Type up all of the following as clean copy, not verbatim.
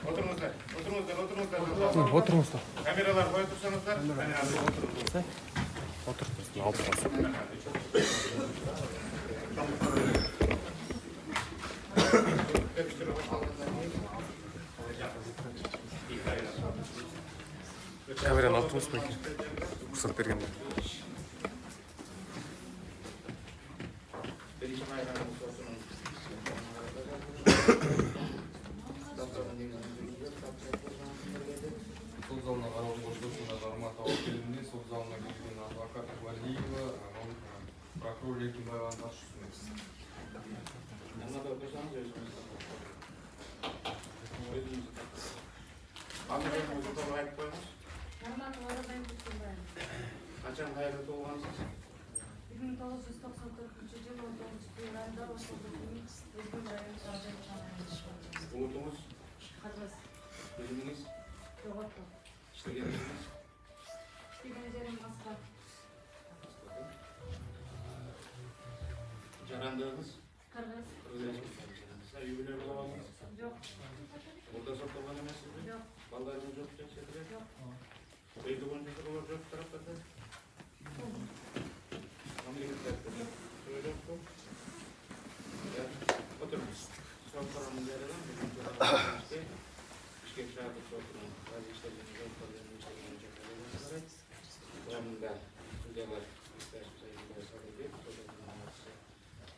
Отырыңыздар. Камералар қоя тұрсаңыздар. Отырыңыздар. Алып басып. Камераны алып тұрыңыз ба екен? Рұқсат бергенде. Суд залына қарау қосылысында Нармат Ауылкеліне суд залына келген адвокат Валиева, прокурор Еркінбаеваны тартып ұсынамыз. Қашан қайда толғансыз? 1994 жыл 19 айында Ошолдукунун өзүнүн район Саржан Улутуңуз? Кыргыз. Билимиңиз? Жоготу. Иштегениңиz? Иштеген жерим Москва. Жарандыгыңыз? Кыргыз. Үй бүлө болуп алдыңыз? Жок. Мурда соттолгон эмессизби? Жок. Балдарыңыз жок жакшыртып? Жок. Үйдү боюнча суроо жок тараптарда? Oturmuş. Son paramız yerden Bişkek şahı sorduğum bazı işlerinin yol problemini işlemeyecek kadar Ramında Sudalar ister sayıda sarılıyor. Sudalar anlatısı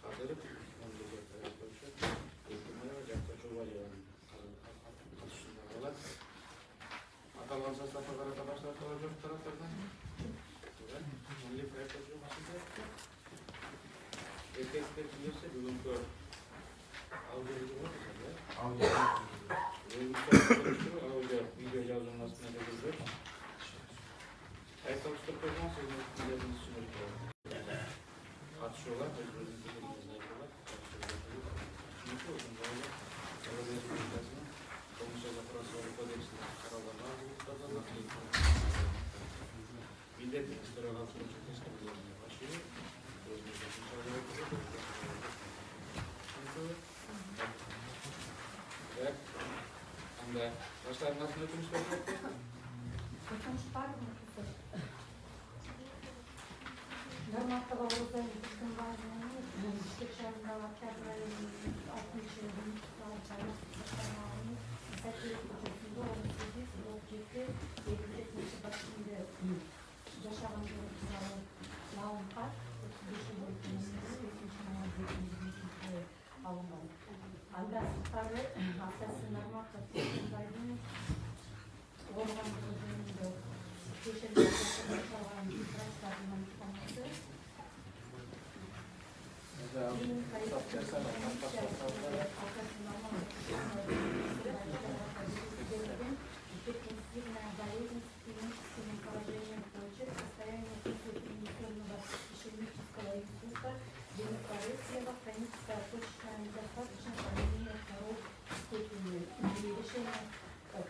kaldırıp onu da taraf koşuyor. Eğitimine ocakta çoğu acıların katışında olan Atalan sasla karata başlar kalacak taraflardan Milli Proyekte Cumhurbaşı'nda erkekler bilirse bugünkü audio var ya. Audio video yazılmasına da giriyor. Ayaklaştırıp koyduğun sizin bildiğiniz için atışıyorlar. Özgürlüğün fikirlerini yapıyorlar. Çünkü uzun zamanlar Anadolu Cumhurbaşı'nın Komisyonu Kurasları Kodeksinde kararlarına uygulanan millet istirahatının çok eskilerine başlıyor. Evet. Anda başlar nasıl ötümüş bekletti? Ötümüş var mı? Narmat'ta bağlıdan bütün bazılarını Bişkek şehrinde Akkar rayonunun 60 yılının tutarlı saçlarını Sakirek Koçası'nda 18 objekti 7 başında yaşanan bir kısalı Laun Park 35 yıl ülkemizde 2. alınmalı. Algasıkları Asası Narmat'ta tutarlıydın Orman Bölümünde Keşeli Asası'nda çalan tıraşlarından tutanması Din kayıtlı эффективная болезнь клиническими положением почек, состояние инфекционного ишемического инсульта, гемокоррекция, хроническая почечная недостаточность, анемия второй степени. И решение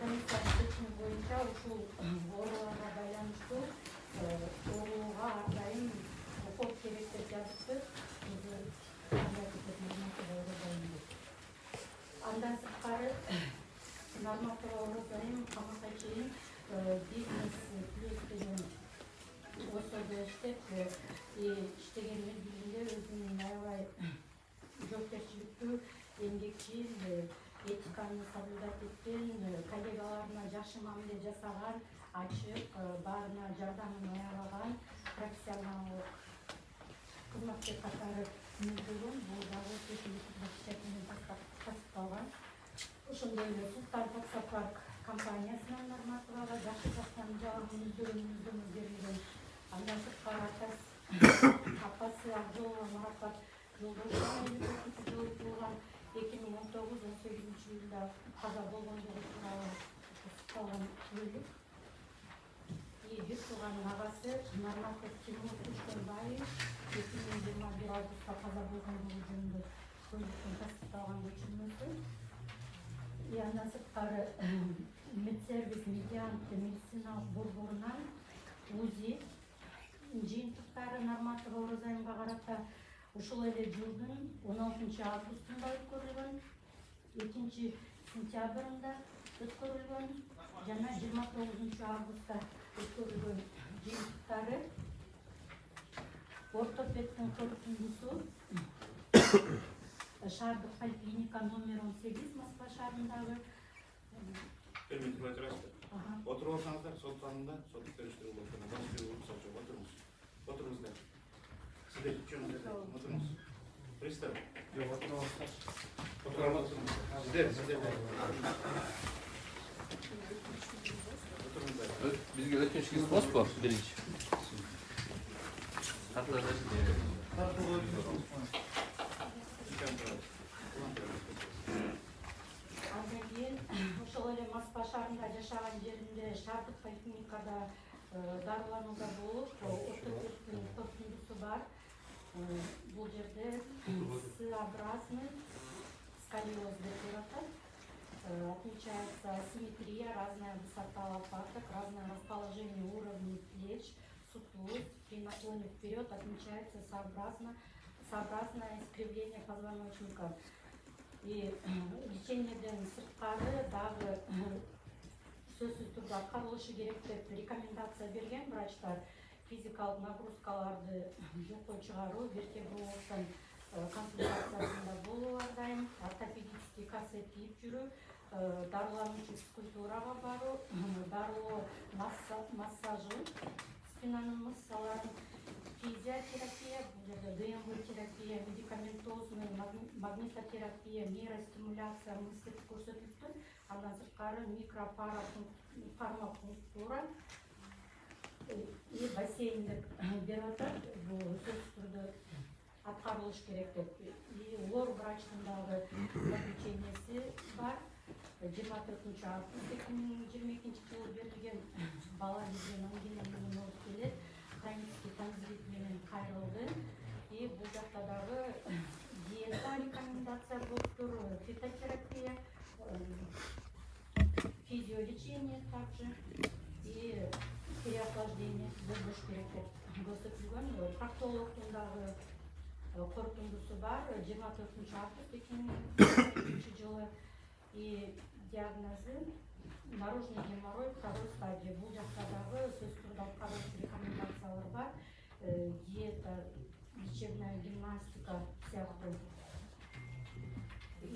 комиссия обеспечения боюнча ушул ооруларга байланыштуу ооруга ар дайым окуп керек деп жазыпты. Андан сырткары Нарматова Орозайым камакка чейин бизнес плюс деген осоодо иштеп иштеген мезгилинде өзүнүн аябай жоопкерчиликтүү эмгекчил этиканы соблюдать эткен коллегаларына жакшы мамиле жасаган ачык баарына жардамын аябаган профессионал кызматкер катары мүмкүн бул дагы тасталган. Ошондой эле Султан таксопарк компаниясынан Нарматовага жакшы жактан жагымын өздөрүнүн берилген. Андан сырткары апасы Абдулова Марапат Жолдошова жылы туулган 2019-18 жылда каза болгондугу тууралуу тасталган күбөлүк. Бир тууганын агасы Нарматов Тимур Кушкенбаев 2021 августта каза болгондугу жөнүндө көйлүктөн тасталган көчүрмөсү. И андан сырткары медсервис медиант медициналык борборунан УЗИ жыйынтыктары Нарматова Орозайымга карата ушул эле жылдын 16 августунда өткөрүлгөн. 2 сентябрында өткөрүлгөн жана 29 августта өткөрүлгөн жыйынтыктары ортопедтин корутундусу шаардык поликлиника номер 18 Москва шаарындагы. Отырып алсаңыздар, сот залында сот көрүштүрүү болот. Отырыңыз. Отырыңыздар. Сиздер үчөөңүздөр отырыңыз. Пристав. Жок, отуруп алсак. Отыра аласыңыз. Сиздер. Отырыңыздар. Бизге өтүнүчүңүз болсо биринчи. Андан кийин ошол эле Москва шаарында жашаган жеринде шаардык поликлиникада дарыланууда болуп, ортопедтин корутундусу бар. Бул жерде С-образный сколиоз деп атат. Отмечается асимметрия, разная высота лопаток, разное расположение уровней плеч, сутулость. При наклоне вперед отмечается сообразное искривление позвоночника. И лечениеден сырткары дагы сөзсүз турда аткарылышы керек деп рекомендация берген врачтар. Физикалык нагрузкаларды жокко чыгаруу, вертебрологдон консультациясында болуу ар дайым, ортопедический корсет кийип жүрүү, дарылануучу физкультурага баруу, дарылоо массажы, спинанын мышцаларын, физиотерапия, ДНВ терапия, медикаментозный магнитотерапия, нейростимуляция мышц көрсөтүлүптү. Андан сырткары микрофармакунктура и бассейндик берип атат. Бул сөзсүз турда аткарылыш керек деп. И лор врачтын дагы заключенияси бар. 24 август 2022 жылы берилген бала бизге ангина менен болуп келет. Хронический тонзиллит менен кайрылды. И бул жакта дагы диета рекомендация болуптур, фитотерапия, физиолечение также и переохлаждение болуш керек деп көрсөтүлгөн. Проктологдун дагы корутундусу бар. 24 август 2022 жылы. И диагнозы наружный геморрой второй стадии. Бул жакта дагы сөзсүз турда аткарылыш рекомендациялар бар. Диета, лечебная гимнастика сыяктуу.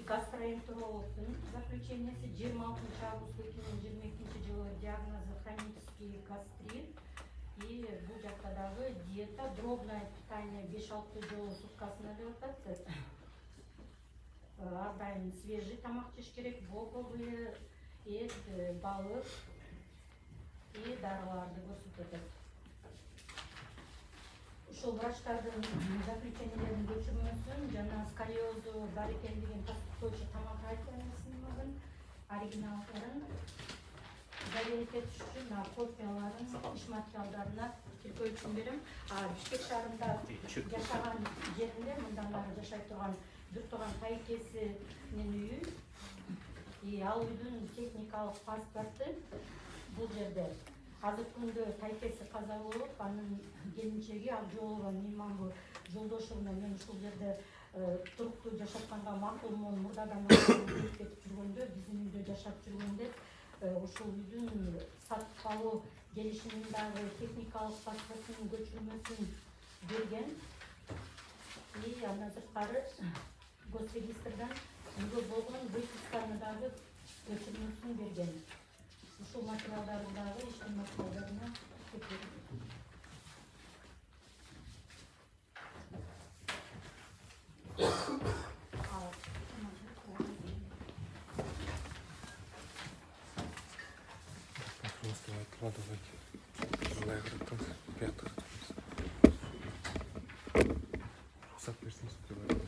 Гастроэнтерологдун заключенияси 26 август 2022 жылы диагнозы хронический гастрит. И бул жакта дагы диета, дробное питание 5-6 жолу суткасына деп атат. Ар дайым свежий тамак жеш керек, бобовые, эт, балык и дарыларды көрсөтөт. Ушул врачтардын заключениелерин көчүрмөсүн жана сколиозу бар экендигин тастыктоочу томографиясын оригиналдарын заверить этиш үчүн копияларын иш материалдарына тиркөө үчүн берем. Бишкек шаарында жашаган жеринде мындан бери жашай турган бир тууган тайкесинин үйү, и ал үйдүн техникалык паспорту бул жерде. Азыркы күндө тайкеси каза болуп, анын келинчеги Акжолова Меймангүл Жолдошовна мен ушул жерде туруктуу жашатканга макулмун, мурдадан келип кетип жүргөндө, биздин үйдө жашап жүргөндө ушул үйдүн сатып алуу келишиминдагы техникалык паспортунун көчүрмөсүн берген. И андан сырткары госрегистрдан үйгө болгон выписканы дагы көчүрмөсүн берген. Ушул материалдарды дагы иштин материалдарына кетирdim. Просто откладывать. Желаю готов. Пятый. Рюкзак персин сутевает.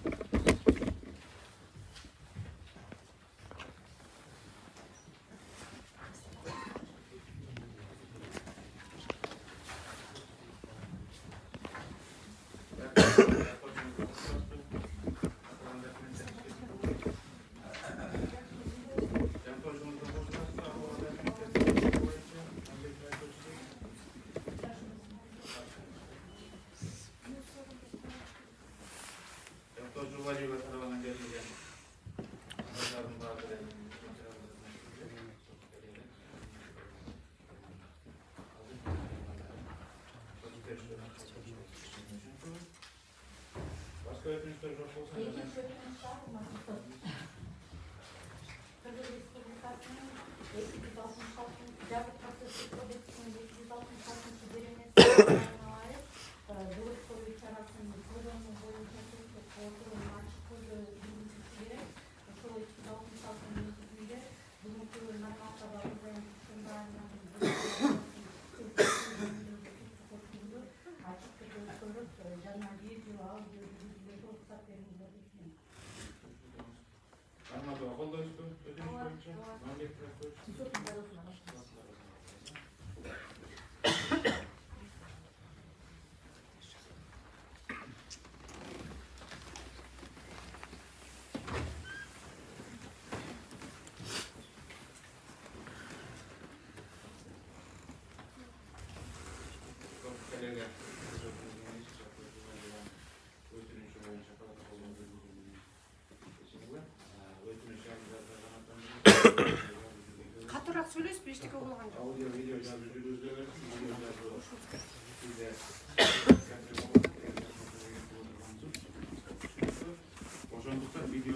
өтінішler жоқ болса, Екінші өтініш бар, Мақсұт. Қырғыз Республикасының 266 Жабық процесстік кодексінің 266 беренесі заңнамалары бөліп қою шарасын қолдану бойынша сот отыруын ашық түрде жүргізілуі керек. Ошол 266 негизинде бүгүнкү нормативдик базаның açık türde sorup jana video, audio, videolarga ruxsat beringlar degan. Арматова қолдайсызбы? Өтініш бойынша? Мамлекет тарапы. Коллега, өтініші бойынша протоколдың жүргізілуін шешімі. Өтініш Қатырақ сөйлесіп, ештеңе болған жоқ. аудио, видео жазу жүргізіледі. Видео жазу сізде ошондуктан видео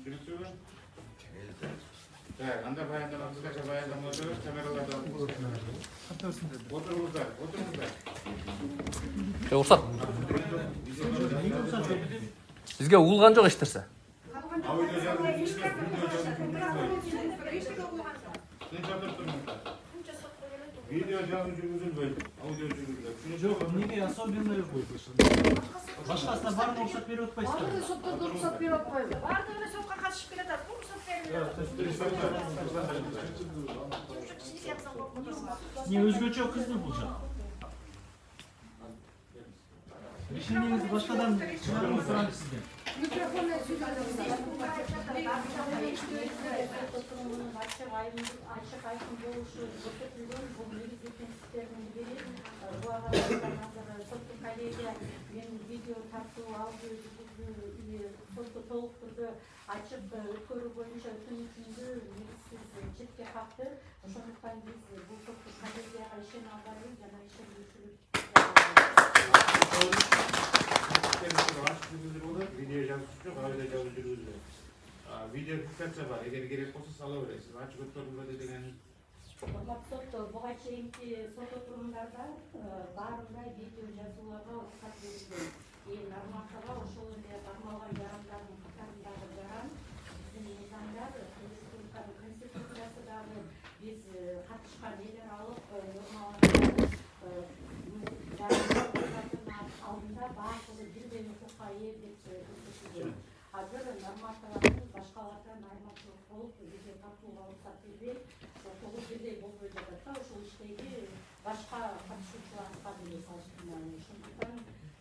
түсініксіз бе? Анда баяндама, қысқаша баяндама өтеміз, камераларды алып отырыңыздар. Рұқсат. Бізге уылған жоқ ештерсе. Аудио жазу жүргізіледі, видео жазу жүргізілмейді, аудио жүргізіледі. Жоқ, неге особенный будет? Башқасына барын рұқсат беріп отпайсыздар. Барлығы соттарда рұқсат беріп отпайды. Барлығы сотқа қатысып келеді, рұқсат беріп. Не өзгөчө кызды бұл жақ. Решениеңізді башқадан шығарып сұраңыз сізден. Микрофонда Açık aykın boluşu көрсөтүлгөн бул негизги принциптердин бири. Буга соттун коллегия мен видео тартуу, аудио сотто толук түрдө ачып өткөрүү боюнча өтүнүшүндү негизсиз четке какты. Ошондуктан биз бул соттун коллегияга ишене албайбыз жана ишендирүүчүлүк видео жазушы жоқ, аудио жазу жүргізіледі. Видео фиксация бар, егер керек болса сала бересіз. Ачык өткөрүлбөдү деген. Сот буга чейинки сот отурумдарда баарында видео жазууларга уруксат берилген. Нормативага ошол эле кармалган жарандардын катарындагы жаран биздин мыйзамдар республиканын конституциясы дагы биз катышкан элер алып нормалардын алдында баардыгы бирдей укукка ээ деп көрсөтүлгөн. Азыр нормативдин башкалардан айырмачылык болуп видео тартууга уруксат бербей, ошол бирдей болбой жатат да, ошол иштеги башка катышуучуларга деле салыштырмалуу. Ошондуктан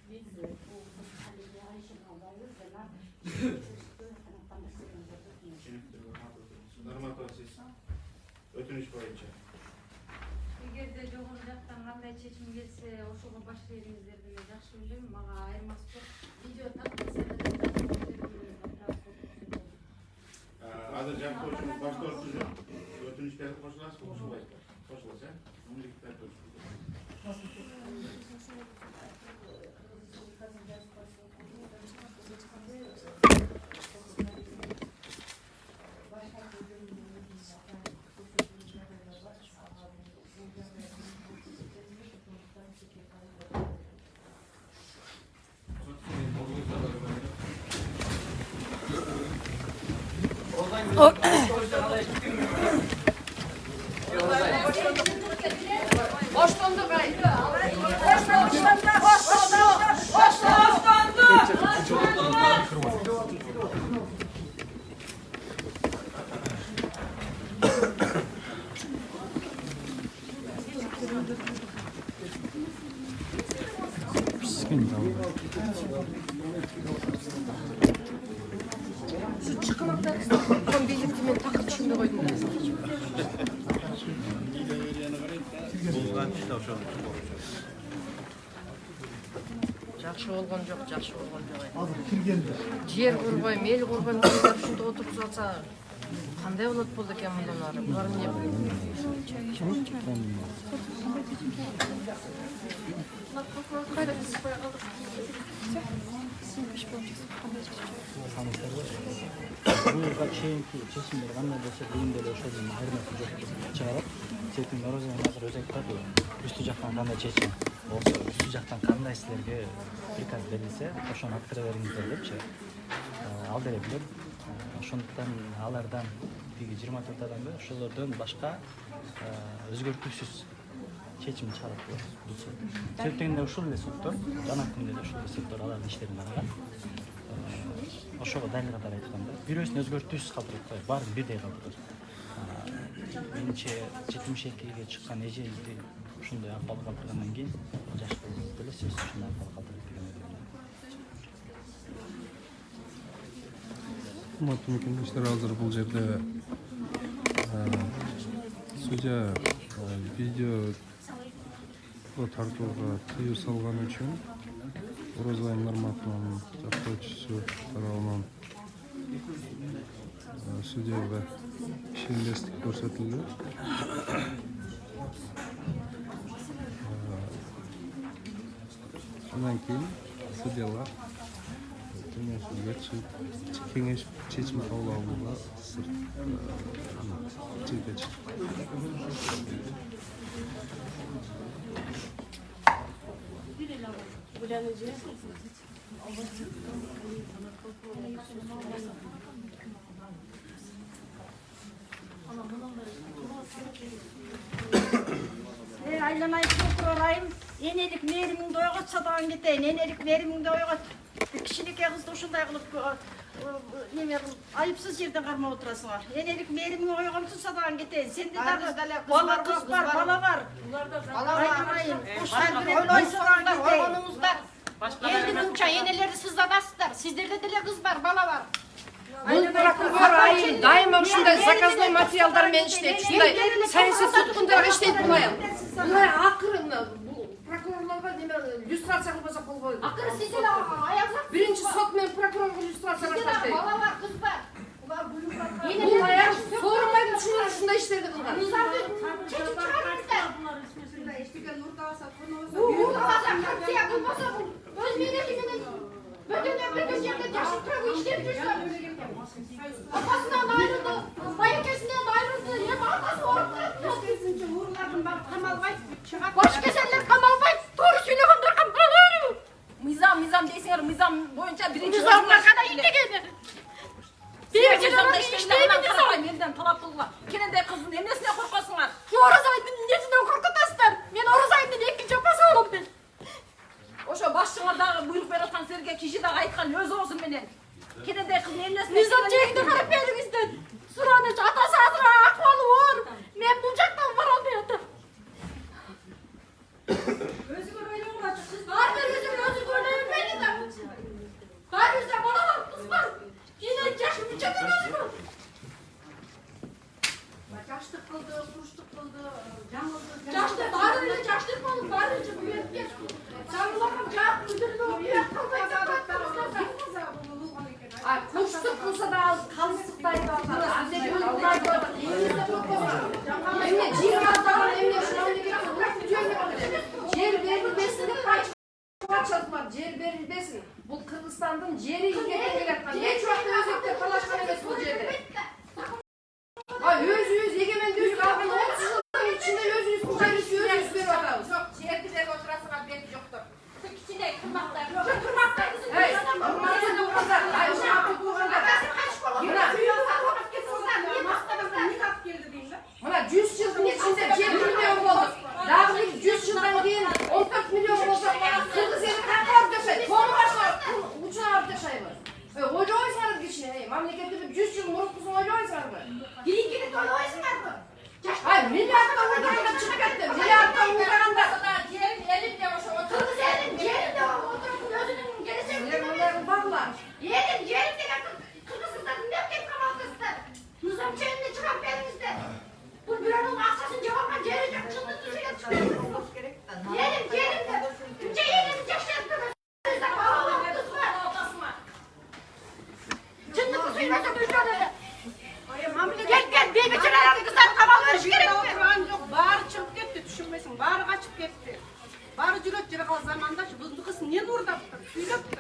биз бул коллегияга ишене албайбыз жана Нормативсиз өтүнүш боюнча. эгерде жогору жактан кандай чечим келсе, ошого баш бериңиздер деп жакшы билем. Мага айырмасы жок. Видео тартылса Азыр жактоочубуз баштоочу жок. Өтүнүштөрдү кошуласызбы, кошулбайсызбы? Кошулат, мамлекеттер билетимен такып түшүнбөй койдум. Жакшы болгон жок, жакшы болгон жок. Азыр киргенде. Жер курбойм, эл курбойм, кайдар ушунда отуруп алса, Кандай болот болду экен мындан ары? Булар эмне? Буга чейинки чечимдер кандай болсо бүгүн деле ошол айырмасы жок деп чыгарат. Себеби Орозаев азыр өзү айтат, үстү жактан кандай чечим болсо, үстү жактан кандай силерге приказ берилсе, ошону аткара бериңиздер депчи. Ал деле билет. Ошондуктан алардан биги 24 адамды ошолордон башка өзгөртүүсүз чечим чыгарат бул суд. Себептен ушул эле судтор, жана күндө эле ушул эле судтор алардын иштерин караган. Ошого далил катары айтканда, бирөөсүн өзгөртүүсүз калтырып коюп, баарын бирдей калтырат. Менимче 72ге чыккан эжелди ушундай акыбалга калтыргандан кийин жаш кыз деле сөзсүз ушундай акыбалга калтырып келген. Урматтуу мекендештер, азыр бул жерде судья видео тартууга тыюу салган үчүн Орозбай Нурматовдун жактоочусу тарабынан судьяга ишендестик көрсөтүлдү. Андан кийин судьялар кеңеш чечим кабыл алууга чекке чыкты. Aylanay prokuror ayım, enelik merimingde oygatsa dağın giteyin, enelik merimingde oygat. Kişilik kızdı uşunday kılıp, ayıpsız yerden karma oturasınlar. Enelik merimingde oygatsa dağın giteyin, sen de bala kız var, bala var. Aylanayım, kuşlar bile oysa dağın giteyin. Geldi uça, eneleri sızladasızlar, sizlerde de kız var, bala var. Бул прокурор айым дайыма ушундай заказной материалдар менен иштейт. Ушундай саясий туткундарга иштейт бул айым. Булай акыры прокурорлорго неме люстрация кылбаса болбойт. Акыры сиз эле аягзак. Биринчи сот менен прокурорго люстрация баштайт. Бала бар, кыз бар. Бул аяк сооронбайдын ушундай ушундай иштерди кылган. Низамды чечип чыгарыңыздар. Нуртабаса картия кылбаса бул өз менели менен бөтөн жерде жашып турган иштеп жүрсө. Апасынан айрылды, байекесинен айрылды, эми атасы ооруп калат. Урлардын баары камалбай чыгат. Баш кеселер камалбай, туура сүйлөгөндөр камалбай. Мыйзам дейсиңер, мыйзам боюнча биринчи Мыйзамга кандай иштегени? Биринчи иштейбин десем, элден талап кылган. Кенендей кыздын эмнесине коркосуңар? Орозайдын эмнесинен коркутасыздар? Мен Орозайдын экинчи апасы болом мен. Ошо башчыңар дагы буйрук берип аткан силерге киши дагы айткан өз оозу менен. Кенендей кыздын эмнесине Мыйзам жээгине карап бериңиздер. Сураныч атасы азыр акыбалы оор. Мен бул жактан бара албай атам. Өзүңөр ойлоңурчу. Ар бир өзүңөр ойлонбойли да. Баарыбызда бала бар, кыз бар. Кийин жашып чыккан өзү. Жаштык кылды, курчтук кылды, жаңылды. Жаштык, баары эле жаштык болуп, баары эле буюртке. Жаңылган жак мүдүрүп, уят кылбай курчтук кылса да калыстыктай эмне жер алдаган эмне жер берилбесин деп качатмар, жер берилбесин. Бул Кыргызстандын жери ийгеге келаткан. Эч убакта өзөктөр талашкан эмес бул жерде. Өзүбүз эгемендүүлүк алган 30 жылдын ичинде өзүбүздүн жерибизди өзүбүз берип атабыз. Жок, жерди берип отурасыңар бети жоктор. кичине кырмактар. Жок, кырмактар. Мына 100 жылдын ичинде жер миллион болду. Дагы 100 жылдан кийин 14 миллион болсо, Кыргыз эли каяка барып жашайт? Тону башка учуна барып жашайбы? Ойлойсуңар кичине, мамлекетте 100 жыл мурункусун ойлойсуңарбы? Кийинкини тойлойсуңарбы? Миллиарддан уйдаганда чыгып кетти. Миллиарддан уйдаганда Жерин элинде ошо Кыргыз элин жеринде отуруп өзүнүн келечегин баглар. Елin yerin деген Kırgızistan ne yapayım kamaltısıdır? Nizam çeyini çıkart berimizde. Bu büronun akşasını cevapla geri çok çıldı dışıya çıkıyorsunuz. Yerin de. Tümce yerin yaşayıp bizde bağlı kız var. Çındık suyuna da düşüyor öyle. жыргал заманда бузду кыз эмнени уурдап тур, сүйлөп тур.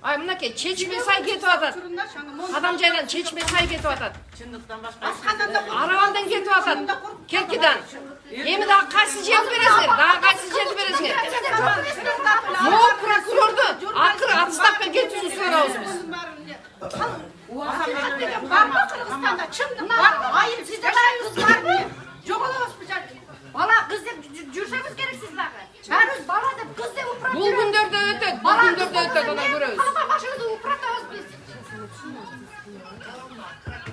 Ай мынакей чечме сай кетип атат. Адам жайдан чечме сай кетип атат. Чындыктан башка Аравандан кетип атат. Керкидан. Эми дагы кайсы жерди бересиңер? Дагы кайсы жерди бересиңер? Могу прокурорду акыры отставкага кетүүнү сурабыз биз. барбы Кыргызстанда чындык барбы? Айып сизде кыз барбы? Жоголобузбу жак. Бала кыз деп жүрсөбүз керек сиз дагы. Баарыбыз бала деп кыз деп упрат. Бул күндөрдө өтөт, бул күндөрдө өтөт, ана көрөбүз. Башыбызды упратабыз биз.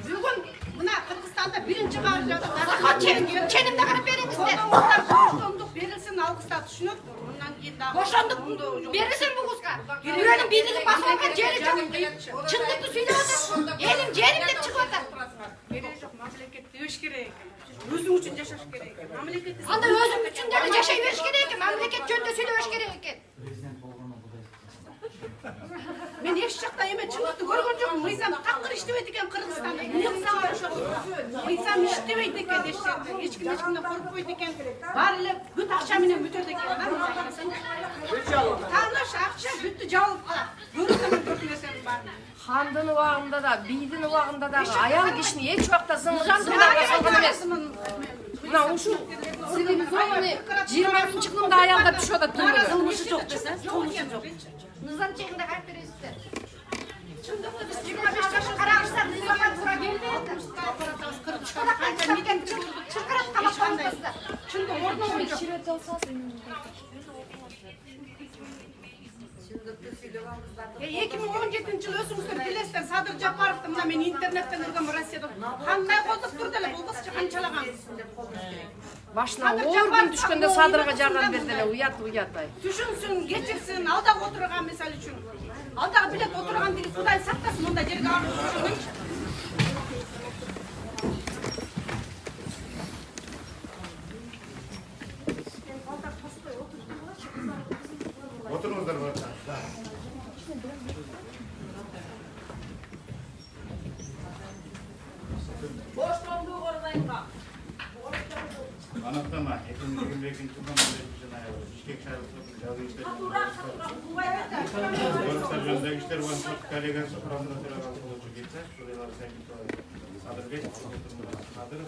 Бүгүн мына Кыргызстанда биринчи кабыл Ченемде карап бериңиздер. Боштондук берилсин, алгыстап түшүнөт. Мындан кийин дагы Бошондук берилсин бул кызга. Бирөөнүн бийлиги басып алган жери жок. Чындыкты сүйлөп атат. Элим жерим деп чыгып атат. кереги жок, мамлекет дебиш керек. Өзүң үчүн жашаш керек. Мамлекет Анда өзүң үчүн деле жашай бериш керек экен. Мамлекет жөнүндө сүйлөбөш керек экен. Президент болгондо кудай. мен эч жакта эме чындыкты көргөн жокмун. Мыйзам такыр иштебейт экен Кыргызстанда. Мыйзам ошол. Мыйзам иштебейт экен эч жерде. Эч кимден коркпойт экен. Баары эле бүт акча менен бүтөт экен. Тааныш акча бүттү жабылып калат. Көрүнөм көп нерсенин баары. Хандын убагында да, бийдин убагында дагы аял кишини эч убакта зынданга салган эмес. Мына ушул цивилизованный 20-кылымда аялдар түшүп атат түнкү. Кылмышы жок десе, кылмышы жок. Нызам чегинде кайтып бересиздер. Чындыкты биз 25 жаш карагычтар нызамга туура келбейт. Кыргызстанда канча митинг чыркырап калат. чындык орнобой жок. Эки миң 17-жылы өзүңүздөр билесиздер, Садыр Жапаровду мына мен интернеттен көргөм Россияда. Кандай колдоп турду эле, бул кызчы канчалаган. Башына оор күн түшкөндө Садырга жардам берди эле, уят ай. Түшүнсүн, кечирсин, алдагы отурган мисалы үчүн. Алдагы билет отурган деген Кудай сактасын, мондай жерге алып түшүргөнчү. Oturunuzlar var. Anlattım ha. 2022 yılından Bişkek Şahrı'nın Cavı İşleri Görüşler Gözde İşleri Vanşot Kalegası Kur'an'da Türeğalı Kılıcı Gitse Şurayları Sayın Sadır Bey Sadır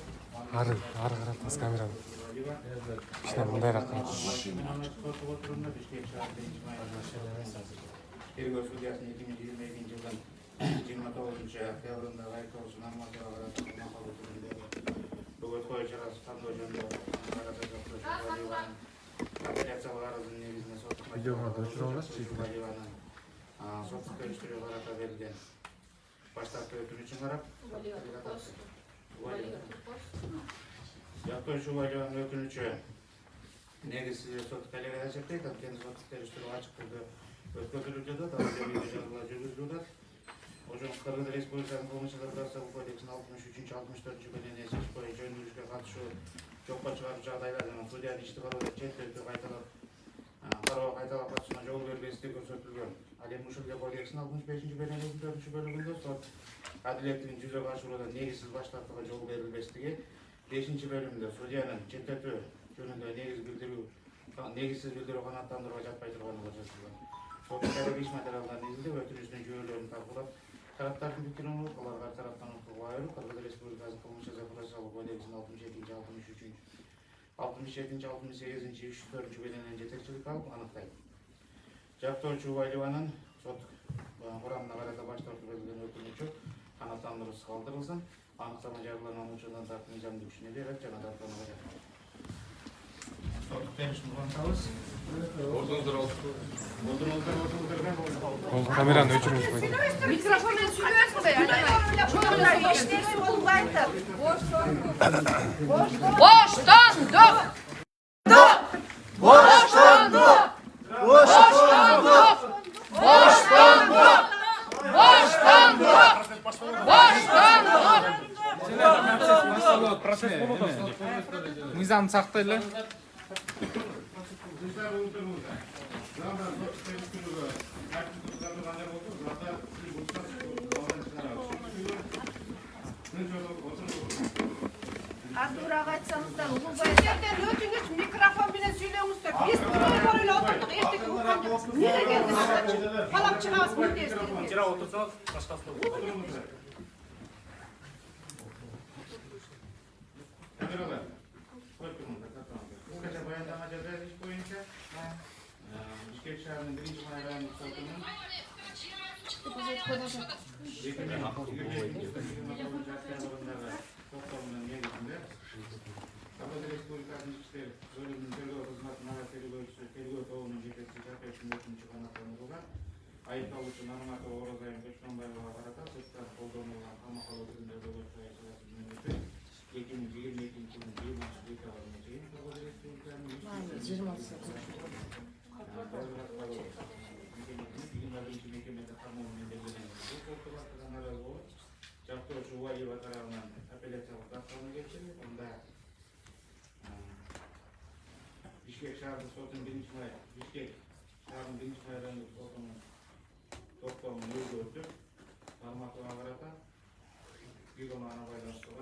ары каратыңыз камераны. Кичине мындайраак кылып. Бишкек шаарында Тергөө судьясының 2022 жылдан 29-октябрында айыпталушы Нурматова карата макал түрүндө бөгөт коюу чарасы тандоо жөнүндө апелляциялык арыздын негизинде соттук териштирүү карата берилген баштапкы өтүнүчүн карап жактоочу Убайлованын өтүнүчү негизсиз соттук коллегия эсептейт, анткени соттук териштирүү ачык түрдө өткөрүлүп жатат, ал жерде жалгылар жүргүзүлүп жатат. Ошол Кыргыз Республикасынын кылмыш процессуалдык кодексинин 63-64 бөлүгүнө эсептеш боюнча өндүрүшкө катышуу, жокко чыгаруу жагдайлар жана судьянын ишти кароодо четтетүү кароо кайталап катышууна жол бербестиги көрсөтүлгөн. Ал эми ушул кодекстин 65-бөлүгүнүн 4-бөлүгүндө сот адилеттин жүзөгө ашырууда негизсиз баш тартууга жол берилбестиги, 5-бөлүмдө судьянын четтетүү жөнүндө негизсиз билдирүү канааттандырууга жатпай турганы көрсөтүлгөн. Соттук иш материалдарын изилдеп, өтүнүчтүн жүйөлөрүн талкуулап, тараптардын пикирин угуп, аларга ар тараптан укугу айырып, Кыргыз Республикасынын кылмыш жаза процессуалдык кодексинин 67-63-68-3-4 бөлүгүнөн жетекчилик алып аныктайт. Жактоочу Убайлованын соттук курамына карата баш тартуу берилген өтүнүчү канааттандыруусуз калтырылсын, аныктама жарыяланган учурдан тартып мыйзамдуу күчүнө берет жана тартууга берет. Соттук беришин улантабыз. Камераны өчүрүңүз койду. Микрофон менен сүйлөбөсүңбү? Боштондук! Боштондук! Боштондук! Боштондук! Боштондук! Боштондук! Мыйзамды сактайлы. Адураак айтсаңыздар, улубай жерден өтүнүч микрофон менен сүйлөңүздөр. Биз турган эле отурдук, Niye geldiniz? Palap çıkavız mı diyorsunuz? Жыра отырсаңыз башкасын Oturunuzlar. Kameralar. Koy turunuzlar, katlanızlar. Kısaca bayandama ceza iş boyunca Bişkek şehrinin 1. Mahalle Mustafa'nın toplamının negizinde Kapadokya Respublikası'nın İçişleri Bölümünün tergov hizmetine tergovçusu tergov тобунун жетекчиси Жапаевдин 4-чү канаттандырууга айыпталуучу Нарматова Оразайым Көчкөнбаевага карата сотто колдонулган камак алуу түрүндө жолоочу чарасынын өтүп 2022-жылдын 20-декабрына чейин Кыргыз Республикасынын мекемеде кармоо менен белгиленген бул сотто баштыган наразы болуп жактоочу Убаева тарабынан апелляциялык даттама кечирип анда Бишкек шаардык сотунун Бишкек шаарынын 1 райондук сотунун токтомун өзгөртүп Нарматовага карата Гигомана байланыштуу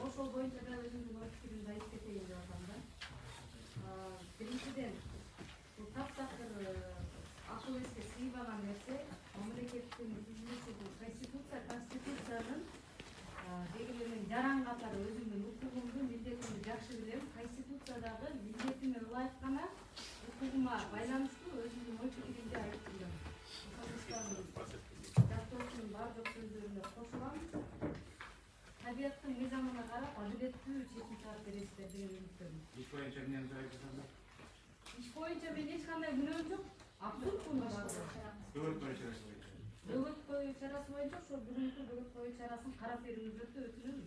Ошол боюнча да өзүмдүн ой пикиримди айтып кетейин деп атам да. Биринчиден, бул таптакыр акыл эске сыйбаган нерсе мамлекеттин түзүлүшү, конституциянын белгиленген жаран катары өзүмдүн укугумду, милдетимди жакшы билем. Конституциядагы милдетиме ылайык гана укугума байланыштуу өзүмдүн ой пикиримди айтып келем. Жактоочунун баардык сөздөрүнө кошулам. Табияттын мыйзамына карап адилеттүү чечим чыгарып бересиздер деген үмүттөмүн. Иш боюнча эмнени сурайсыздар? Иш боюнча мен эч кандай күнөөм жок. Абсурд мунун баардыгы. Бөгөт коюу чарасы боюнча. Бөгөт коюу чарасы боюнча ошол бүгүнкү бөгөт коюу чарасын карап берүүңүздү өтүнөм.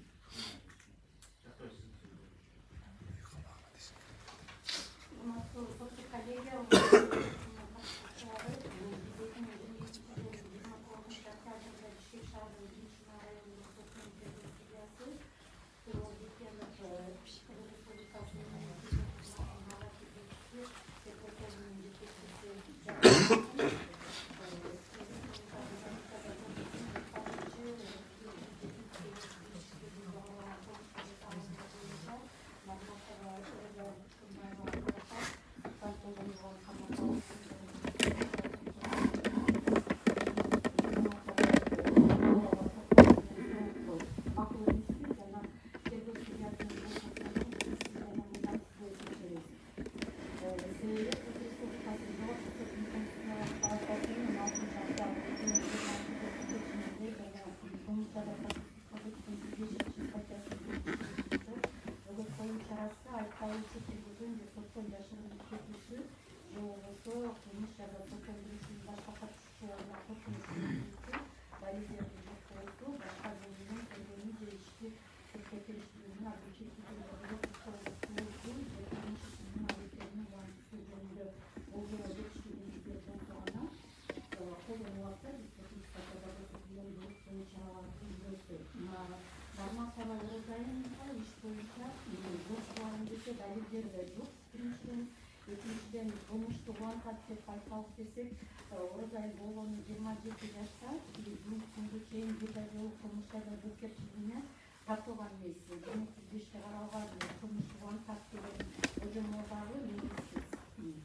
Экинчиден кылмыштык уланткан деп айткалык десек, Оразайым болгону 27 жашта, бүгүнкү күнгө чейин бир да жолу кылмыштарда жоопкерчилигине тартылган эмес. 2005-те каралган кылмыштык уланткан деген божомол дагы негизсиз.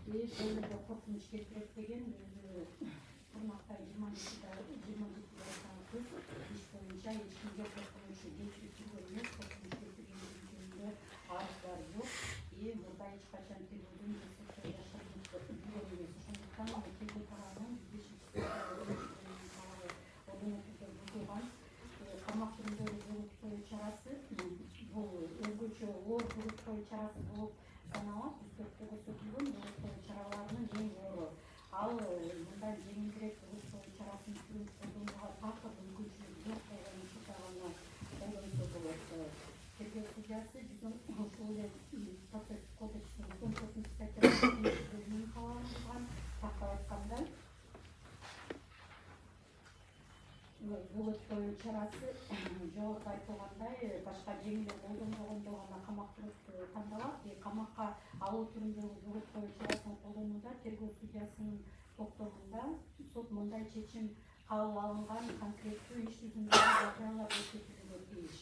Бөлүмдө коркунуч келтирет деген турмакта 27 жаштагы кыз иш боюнча эч кимге коркунучу келтирүүгө эмес, коркунуч келтирген жөнүндө арыздар жок. Мурда эч качан тергөөдөн жашап жүргөн эмес. Ошондуктан тергөө тарабынан бизде камак түрүндө оор бүгүт той чарасы болуп саналат. Үстөктө көрсөтүлгөн бүгүт той чараларынын эң оору. Ал мындай жеңилирээк бүгүт той чарасын колдонууга такыр мүмкүнчүлүк жок болгон учурда гана колдонсо болот. Тергөө судьясы ушул эле процесс кодексинин 14 статьясынын талабын тактап айтканда бүгүт той чарасы жогоруда айтылгандай башка жеңил колдонбогондо гана камактылык тандалат. Камакка алуу түрүндөгү бүгүт той чарасын колдонууда тергөө судьясынын токтомунда сот мындай чечим кабыл алынган конкреттүү иш жүзүндөгү жагдайлар көрсөтүлүүгө тийиш.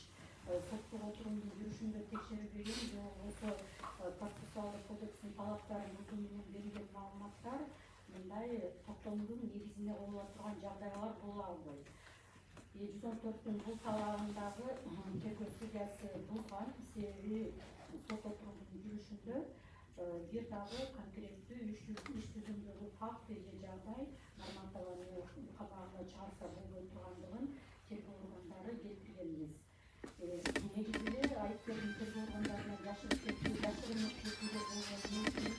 Соттук отурумдун жүрүшүндө текшерилбеген же болбосо процессуалдык кодекстин талаптарын бузуу менен берилген маалыматтар мындай токтомдун негизине болула турган жагдайлар боло албайт. 114-тün бул талабындагы тергөө судьясы бузган себеби сот отурумунун жүрүшүндө бир дагы конкреттүү иш жүзүндөгү факт же жагдай нормативаны кабагына чыгарса болбой тургандыгын тергөө органдары келтирген эмес. Негизи эле айыпкердин тергөө органдарына жашырып кетүүгө болгон ниетин,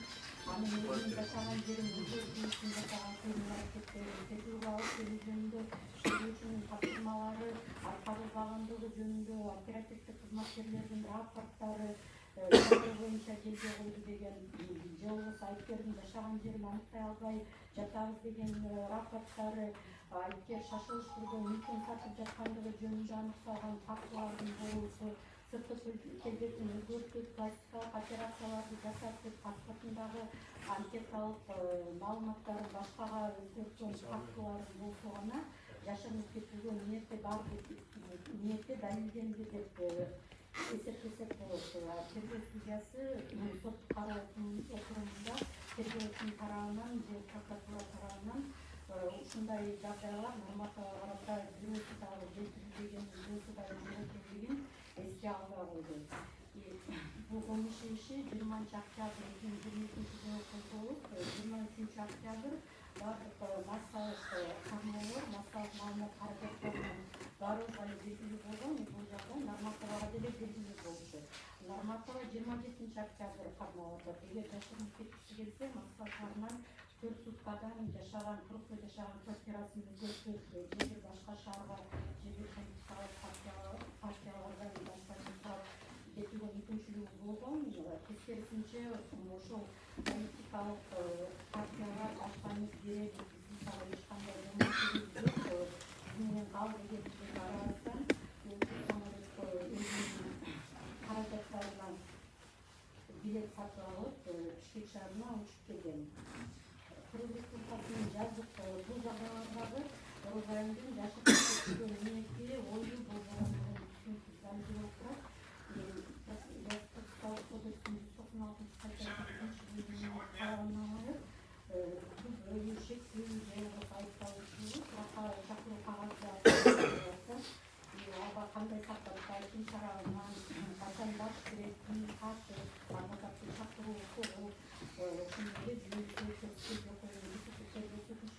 анын өзүнүн жашаган жерин өзгөртүү үчүн жасаган кыймыл аракеттерин тергөөгө алып келүү жөнүндө иштөөчүнүн тапшырмалары аткарылбагандыгы жөнүндө оперативдик кызматкерлердин рапорттары боюнча келбей койду деген, же болбосо айыпкердин жашаган жерин аныктай албай жатабыз деген рапорттары, айыпкер шашылыш түрдө мүлкүн сатып жаткандыгы жөнүндө аныкталган фактылардын болуусу, сырткы келбетин өзгөртүп, пластикалык операцияларды жасатып, паспортундагы анкеталык маалыматтарын башкага өзгөрткөн фактылардын болсо гана жашырынып кетүүгө ниети далилденди деп эсептесек болот. Тергөө судьясы сот кароо отурумунда тергөөчүнүн тарабынан же прокуратура тарабынан ушундай жагдайлар нормативага карата бирөөсү дагы келтирилбеген, бирөөсү дагы өзгөртүлбөгөн эске албай койду. Бул комуш иши 20-октябрь 2022 козголуп, 23-октябрь бардык массалык кармоолор, массалык маалымат аракеттеринин баардыгы белгилүү болгон. Бул жагдай нормативага деле белгилүү болчу. Норматива 27-октябрь кармоолордо. Эгер жашырынып кеткиси келсе, максатларынан 4 суткадан жашаган, турукта жашаган квартирасын өзгөртүп, же бир башка шаарга, же бир политикалык партиялардан башка кетүүгө мүмкүнчүлүгү болгон. Тескерисинче ошол политикалык партиялар башканы берет, мисалы эч кандай жок, менен кал дегендин арасынан өзүнүн каражаттарынан билет сатып алып, Бишкек шаарына учуп келген. Кыргыз Республикасынын жаздык бул жагдайлардагы Орус айылдын жашып кетүүгө ниети, ою болбогондугун түшүнүп далилдеп турат. Процессуалдык кодекстин 196 статьясынын талабына бул ою шектүү же болбосо айыпталуучу чакыруу кагазда алга кандай сактап ким тарабынан качан баш керек, ким каршы адвокатты чакыруу угуп, ошондой эле көрсөтүш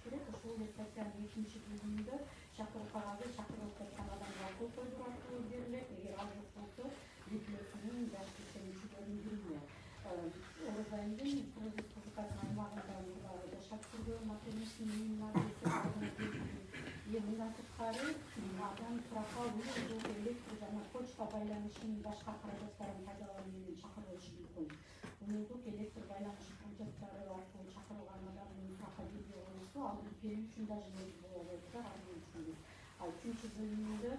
керек. Ошол эле статьянын 2-бөлүмүндө чакыруу кагазы чакыруу адамга кол койдуруу аркылуу берилет. Эгер ал жок болсо, бийлөөсүнүн жаш мүчөлөрүнүн бирine Орус айылдын Кыргыз Республикасынын аймагында жашап жүргөн материнасынын мындан сырткары адам туракка электр жана почта байланышынын башка каражаттарын пайдалануу менен чакырылышы мүмкүн. Умумдук электр байланыш каражаттары аркылуу чакырылган адамдын туракка келбей коюусу алдын берүү үчүн даже боло болот да, аны үчүн. 3-бөлүмүндө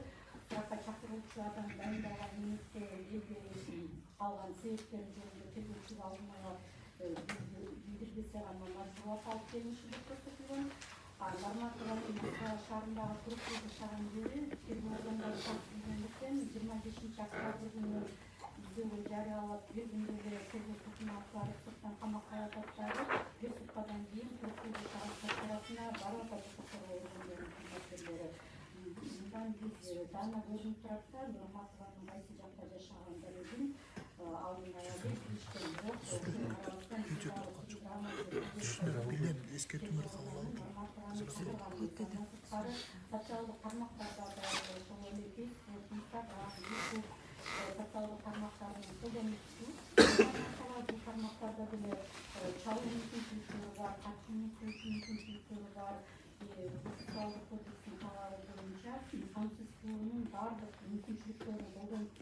туракка чакыруучу адам дайындалган эмнеге келбей калган себептерин жөнүндө тергөөчүгө алдын билдирбесе гана мажбурлап алып келиши деп көрсөтүлгөн. Нормативанын Москва шаарындагы туруктуу жашаган жери тергөө органдары тапшыргандыктан 25-октябрь күнү издөө жарыялап, бир күндө эле тергөө сотунун аркылуу соттон камакка алынгандары бир суткадан кийин туруктуу жашаган квартирасына барып атат органдардын кызматкерлери. Мындан биз дана көрүнүп турат да, нормативанын кайсы жакта жашагандарыбын алдын-ала билишкен бирок эскертүүмөр кабыл алынды. Социалдык тармактарда ошол эле Facebook, Instagram, YouTube социалдык тармактарын колдонуусу бул тармактарда деле чалуу мүмкүнчүлүктөрү бар, катчуу мүмкүнчүлүктөрү бар. Социалдык кодекстин талабы боюнча камсыз кылуунун баардык мүмкүнчүлүктөрүн колдонуп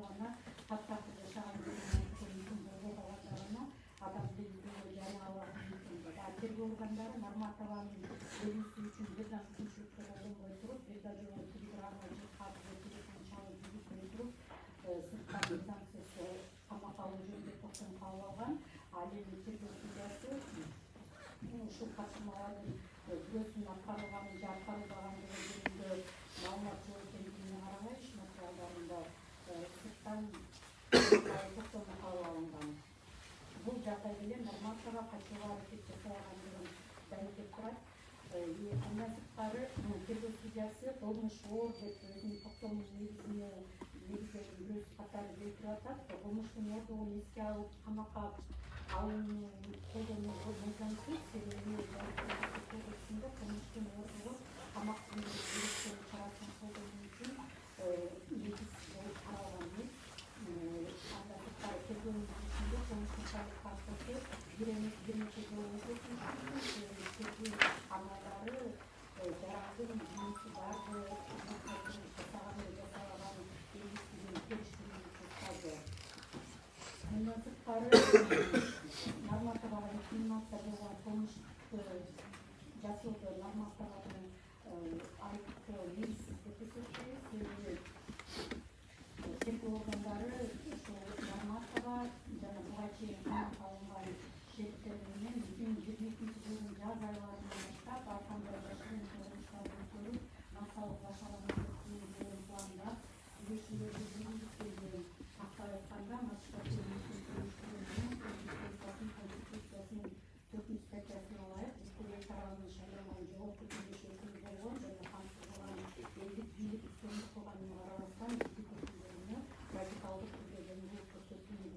гана таптакыр жашаган мүмкүн болбогон гана адам белгилөө жарыялаш мүмкүн. Тергөө органдары нормативанын берүүсү үчүн бир да мүмкүнчүлүктөр колдонбой туруп, бир да жолу телеграмма же кат же телефон чалып жүргүзбөй туруп, сырттан санкциясы камакка алуу жөнүндө токтом кабыл алган. Ал эми тергөө судьясы ушул катышмалардын бирөөсүнүн аткарылганын же аткарылбагандыгы жөнүндө маалымат жок экендигине карабай иш материалдарында сырттан токтому кабыл алынган. Бул жагдай менен нормативага качууга аракет жасагандыгын далилдеп турат. Андан сырткары тергөө судьясы кылмыш оор деп өзүнүн токтомунун негиздеринин бирөөсү катары келтирип атат. Кылмыштын оордугун эске алып камакка алууну колдонууга мыйзамсыз, себеби кодексинде кылмыштын оордугу камактын бирөктөрү чарасын колдонуу үчүн негиз болуп каралган эмес. Андан сырткары тергөөнүн жүрүшүндө кылмыштын шайлык картасы бир эмес бир нече жолу өзгөртүлүшүн, тергөө амалдары жарандын жумушу барды жасалаган эместигин териштирүүнү сурттады. Мындан сырткары нормативага инкриминация болгон кылмышты жасоодо нормативаны айыптоо негизсиз деп эсептейбиз. Себеби тергөө органдары ушул норматива жана буга чейин камакка алынган шерттери менен 2022 жылдын жаз айларынан баштап ар кандай жашыруун кылмыштарды өткөрүп, массалык башарамандык деген планда ирешүүлөрдү жүргүзүп тактап айтканда Конституциясынын 4 статьясына ылайык республика тарабынан шайланган жогорку кеңеш өкүлү болгон жана камсыздалган элдик бийлик үстөнлүк кылганына карабастан бийлик өкүлдөрүнө радикалдык түрдө деңгээлик көрсөтүүнү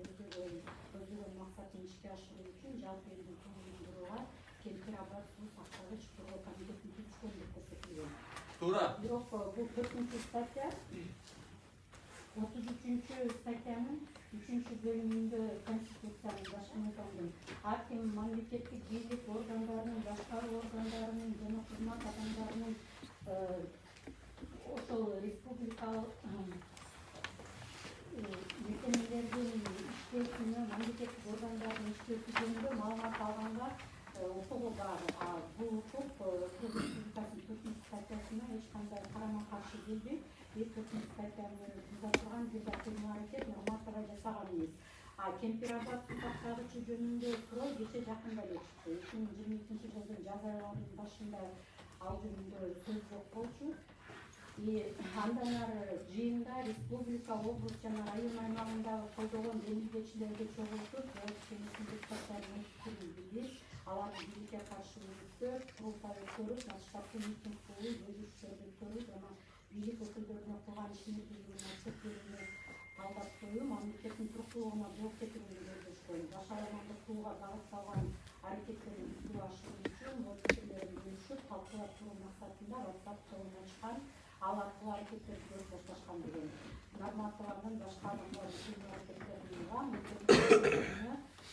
көздөгөн максатын ишке ашыруу үчүн жалпы элдин көңүлүн бурууга Кемпир Абад суу сактагыч коргоо комитетин түзүшкөн деп көрсөтүлгөн. Туура. Бирок бул 4-статья 33 статьянын 3-бөлүмүндө Конституциянын башкармаларын ар ким мамлекеттик бийлик органдарынын, башкаруу органдарынын жана кызмат адамдарынын ошол республикалык мекемелердин иштөөсүнө, мамлекеттик органдардын иштөөсү жөнүндө маалымат алганга укугу бар. Бул укук Республикасынын 4 статьясына эч кандай карама-каршы келбейт. 4 статьяны буза турган бир да кылмыш аракет норматива жасаган эмес. Кемпир Абад суу сактагычы жөнүндө суроо кече жакында эле чыкты. 2022 жылдын жаз айларынын башында ал жөнүндө сөз жок болчу. Андан ары жыйында республика, облус жана район аймагындагы колдогон демилгечилерди чогултуп, жогорку кеңештин депутаттарынын пикирин билдирип, алардын бийликке каршы өрүктөр, курултай өткөрүп, маштабтуу митинг кылуу, бөлүшүүлөрдү өткөрүү жана бийлик өкүлдөрүнө кылган ишмердүүлүгүн отчет берүүнү талдап коюу, мамлекеттин туруктуулугуна жоопкерчилигин көрсөтүшкөн, башарамандык кылууга багытталган аракеттерин жүзөгө ашыруу үчүн ой пикирлерин бөлүшүп, талкуулап туруу максатында WhatsApp тобун ачкан, ал аркылуу аракеттерди көрүп башташкан деген. Нормативанын башка адамдардын аракеттерин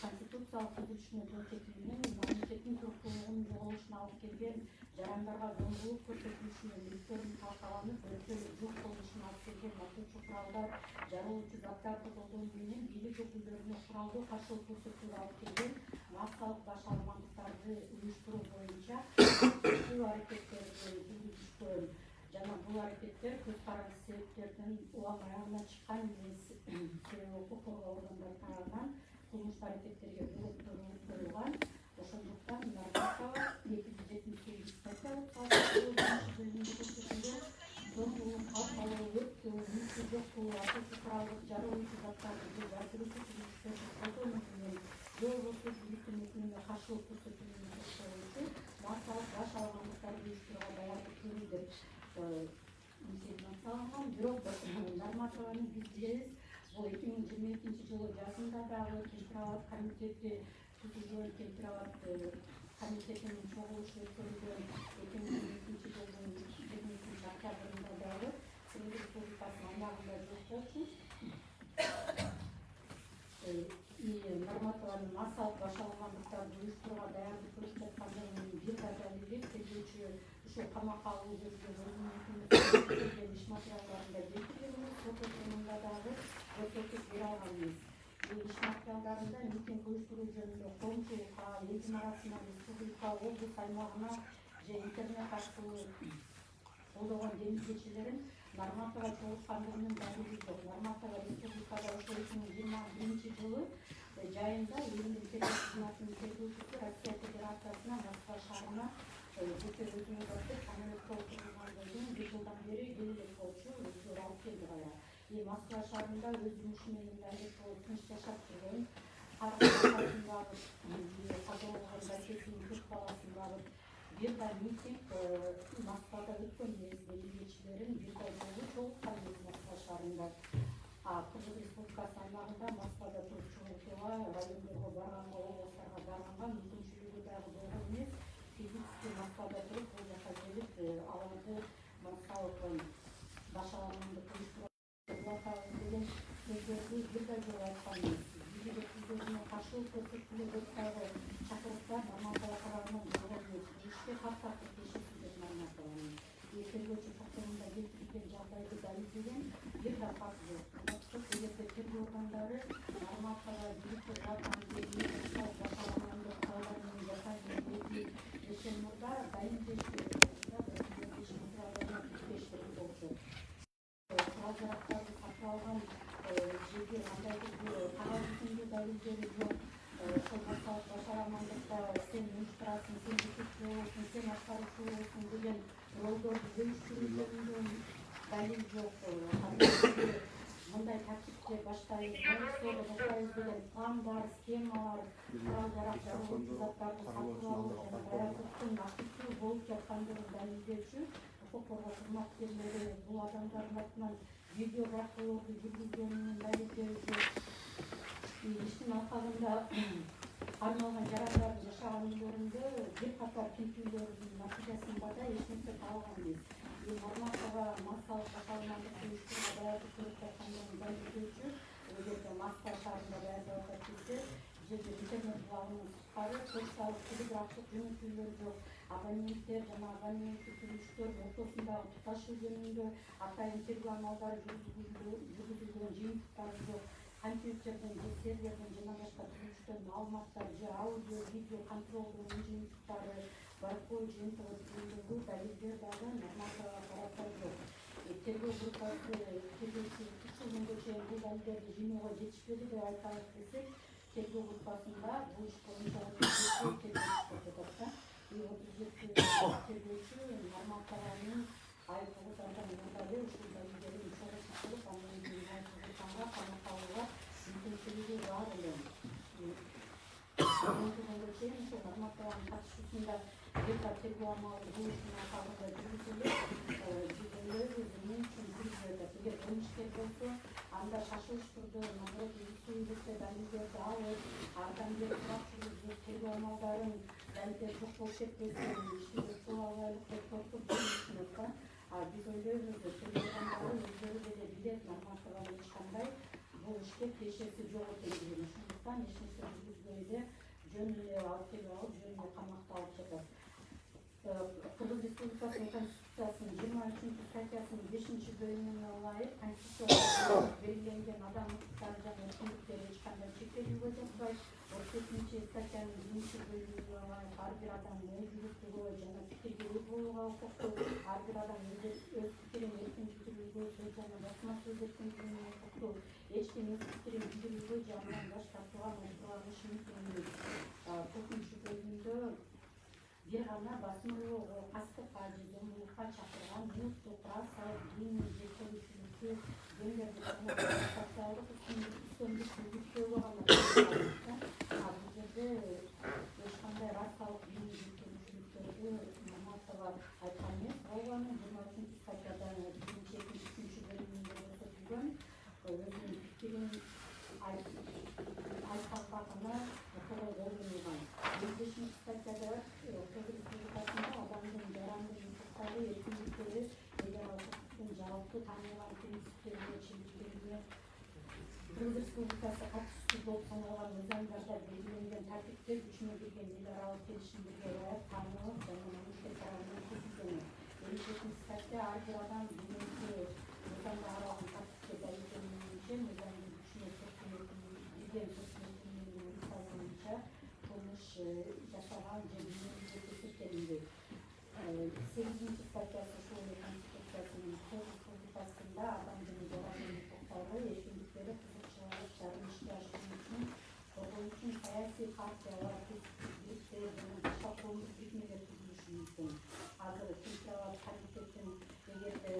конституциялык түзүлүшүнө жол четилүүнүн, мамлекеттин туруктуулугунун жоголушуна алып келген жарандарга зомбулук көрсөтүлүшүнө, мүлктөрүнүн талкаланып, өлкөлүк жок болушуна алып келген атуучу куралдар, жарылуучу заттарды колдонуу менен бийлик өкүлдөрүнө куралдуу каршылык көрсөтүүгө алып келген массалык башарамандыктарды уюштуруу боюнча аракеттерди жүргүзүшкөн жана бул аракеттер көз карандысыз себептерден улам аягына чыккан эмес. Себеби укук коргоо органдары тарабынан кылмыштуу аракеттерге бөлөктөрү коюлган. Ошондуктан норматива 278 статья бөлүмүндө көрсөтүлгөн зомбулук, калпалоо, өрттөө, мүлкү жок кылуу, атуучу куралдык жарылуучу заттарды же жардыруучу түзүлүштөрдү колдонуу менен же болбосо бийликтин өкүлүнө каршылык көрсөтүүнү токтотуу үчүн массалык башарамандыктарды уюштурууга даярдык көрүү деп салынган. Бирок нормативаны биз билебиз, бул 2022 жылы жазында дагы Кемпир Абад комитети түзүлгөн, Кемпир Абад комитетинин чогулушу өткөрүлгөн 2022 жылдын 20 октябрында дагы Республикасынын аймагында жок болчу. Нормативаны массалык башалгандыктарды уюштурууга даярдык көрүп жаткандыгын бир да далилдеп, тергөөчү ушул камакка алуу жөнүндө иш материалдарында келтиргенбиз, сот отурумунда дагы көрсөтүп бере алганбыз. Иш материалдарында митинг уюштуруу жөнүндө коомчулукка, элдин арасына, республика, облус аймагына же интернет аркылуу колдогон деңиз кечилерин Нарматова чогулткандыгынын далили жок. Нарматова республикада ошол 2021 жылы жайында элдин тергөө кызматынын тергөөчүсү Россия Федерациясына Москва шаарына жеке өзүнө басып самолетко отургандыгын 1 жылдан бери келелек болчу өзү алып келди кайра. Москва шаарында өз жумушу менен дайректор тынч жашап жүргөн Каракалдагы каза болгон Байсекинин 4 баласын багып бир да митинг Москвада өткөн делегечилерин бир да жолу чогултканбыз Москва шаарында. Кыргыз Республикасы аймагында Москвада туруп чогултууга, райондорго барганга, облустарга барганга мүмкүнчүлүгү дагы болгон эмес. Физически Москвада туруп бул жака келип аларды массалык башаламандык уюштурууга деген сөздөрдү бир да жолу айтканбыз. Биздин сөздөрүнө каршы көрсөтүлгөн дагы чакырыктар Нарматова тарабынан болгон ишке кат тартып кешип Нарматованын тергөөчү фактурунда келтирилген жагдайды далилдеген бир да факт жок. Эгерде тергөө органдары Нарматова бийликти кулаткан кезде башаламандык кааламын жасайын деп дешен мурда далилдешти. Курал-жарактарды сатып алган жерге кандайдыр бир кагаз жүзүндө далилдери жок. Ошол массалык башаламандыкта сен уюштурасың, сен жетекчи болосуң, сен аткаруучу болосуң деген ролдорду бөлүштүрүү жөнүндө далил жок. Мындай тартипте баштайбыз, мындай баштайбыз деген план бар, схемалар, курал-жарак жарылуучу заттарды сатып алуу жана даярдыктын активдүү болуп жаткандыгын далилдөөчү укук коргоо кызматкерлери бул адамдардын атынан видео бартууларды жүргүзгөнүн далилдөөчү. Иштин алкагында арналган жарандардын жашаган үйлөрүндө бир катар тинтүүлөрдүн натыйжасында да эч нерсе табылган. Нарматова массалык башаламандыкты уюштурууга даярдык көрүп жаткандыгын далилдөөчү. Эгерде Москва шаарында даярдап атат жерде интернет булагынын сырткары почталык телеграфтык жөнөтүүлөр жок. Абоненттер жана абоненттик түзүлүштөр ортосундагы туташуу жөнүндө атайын тергөө амалдары жүргүзүлгөн жыйынтыктар жок. Компьютерден же серверден жана башка түзүлүштөн маалыматтар же аудио, видео контролдун жыйынтыктары, баркод жыйынтыгы жөнүндөгү далилдер дагы Нарматова тарапта жок. Тергөө группасы тергөөчү ушул күнгө чейин бул далилдерди жыйноого жетишпеди деп айталат десек, тергөө группасында бул иш боюнча тергөөчү Нарматованын айыпталган мурдагы ушул далилдерин чогултуп алып, андан кийин камакка алууга мүмкүнчүлүгү бар эле. Күнгө чейин ушул Нарматованын катышуусунда бир да тергөө амалы бул иштин алкагында жүргүзүлүп, жүргүзүлөт, эмне үчүн жүргүзүлөт? Эгер кылмышкер болсо, анда шашылыш түрдө наоборот изилдесе далилдерди алып, ардан бери сурап жүргүзүп, тергөө амалдарын далилдер жок болуп кетпесин, ишти өткөрө албайлык деп тортуп жүрүшүнөт да. Биз ойлойбуз, тергөө органдары өздөрү деле билет Нарматованын эч кандай бул ишке тиешеси жок экендигин. Ошондуктан эч нерсе жүргүзбөй эле жөн эле алып келип алып, жөн эле камакта алып жатат. Кыргыз Республикасынын Конституциясынын 23 статьясынын 5-бөлүмүнө ылайык Конституцияда белгиленген адам укуктары жана эркиндиктери эч кандай чектелүүгө жатпайт. 37 статьянын 1-бөлүмүнө ылайык ар бир адам ой жүгүртүүгө жана пикирге ээ болууга укуктуу. Ар бир адам өз пикирин эркин билдирүүгө, сөз жана басма сөз эркиндигине укуктуу. Эч ким өз пикирин билдирүүгө же андан баш тартууга мажбур кылышы мүмкүн эмес. 4-бөлүмдө бир гана басмырлоого, кастыкка же зомбулукка чакырган улуттук, расалык, диний же көрүнүштүү жөндөрлүк социалдык үстөмдүктү бүктөөгө гана бул жерде эч кандай расалык, диний көрүнүштөрдү Нарматова айткан эмес. Болгону 23 статьяда 1-2-3-бөлүмүндө көрсөтүлгөн өзүнүн пикирин айтканына кол колдонулган. 5 статьяда Кыргыз Республикасында адамдын жарандык укуктары, эркиндиктери эгер укуктун жалпы таанылган принциптерине чегиштирилген каралган мыйзамдарда белгиленген тартипте күчүнө кирген эл аралык келишимдерге ылайык таанылып жана мамлекет тарабынан түзүлгөн. 57 статья ар бир адам биринчи мыйзамда каралган тартипте далилденишинче мыйзамдын күчүнө кирген мисалы боюнча кылмыш жасаган же билбеген эсептелинбейт. 8 статьясы ушул Конституциянын республикасында адамдын жогорку укуктары, эркиндиктери, кызыкчылыктарын ишке ашыруу үчүн коргоо үчүн саясий партиялар, бийликтер жана башка коомдук бирикмелер түзүлүшү мүмкүн. Азыр Централдык комитеттин эгерде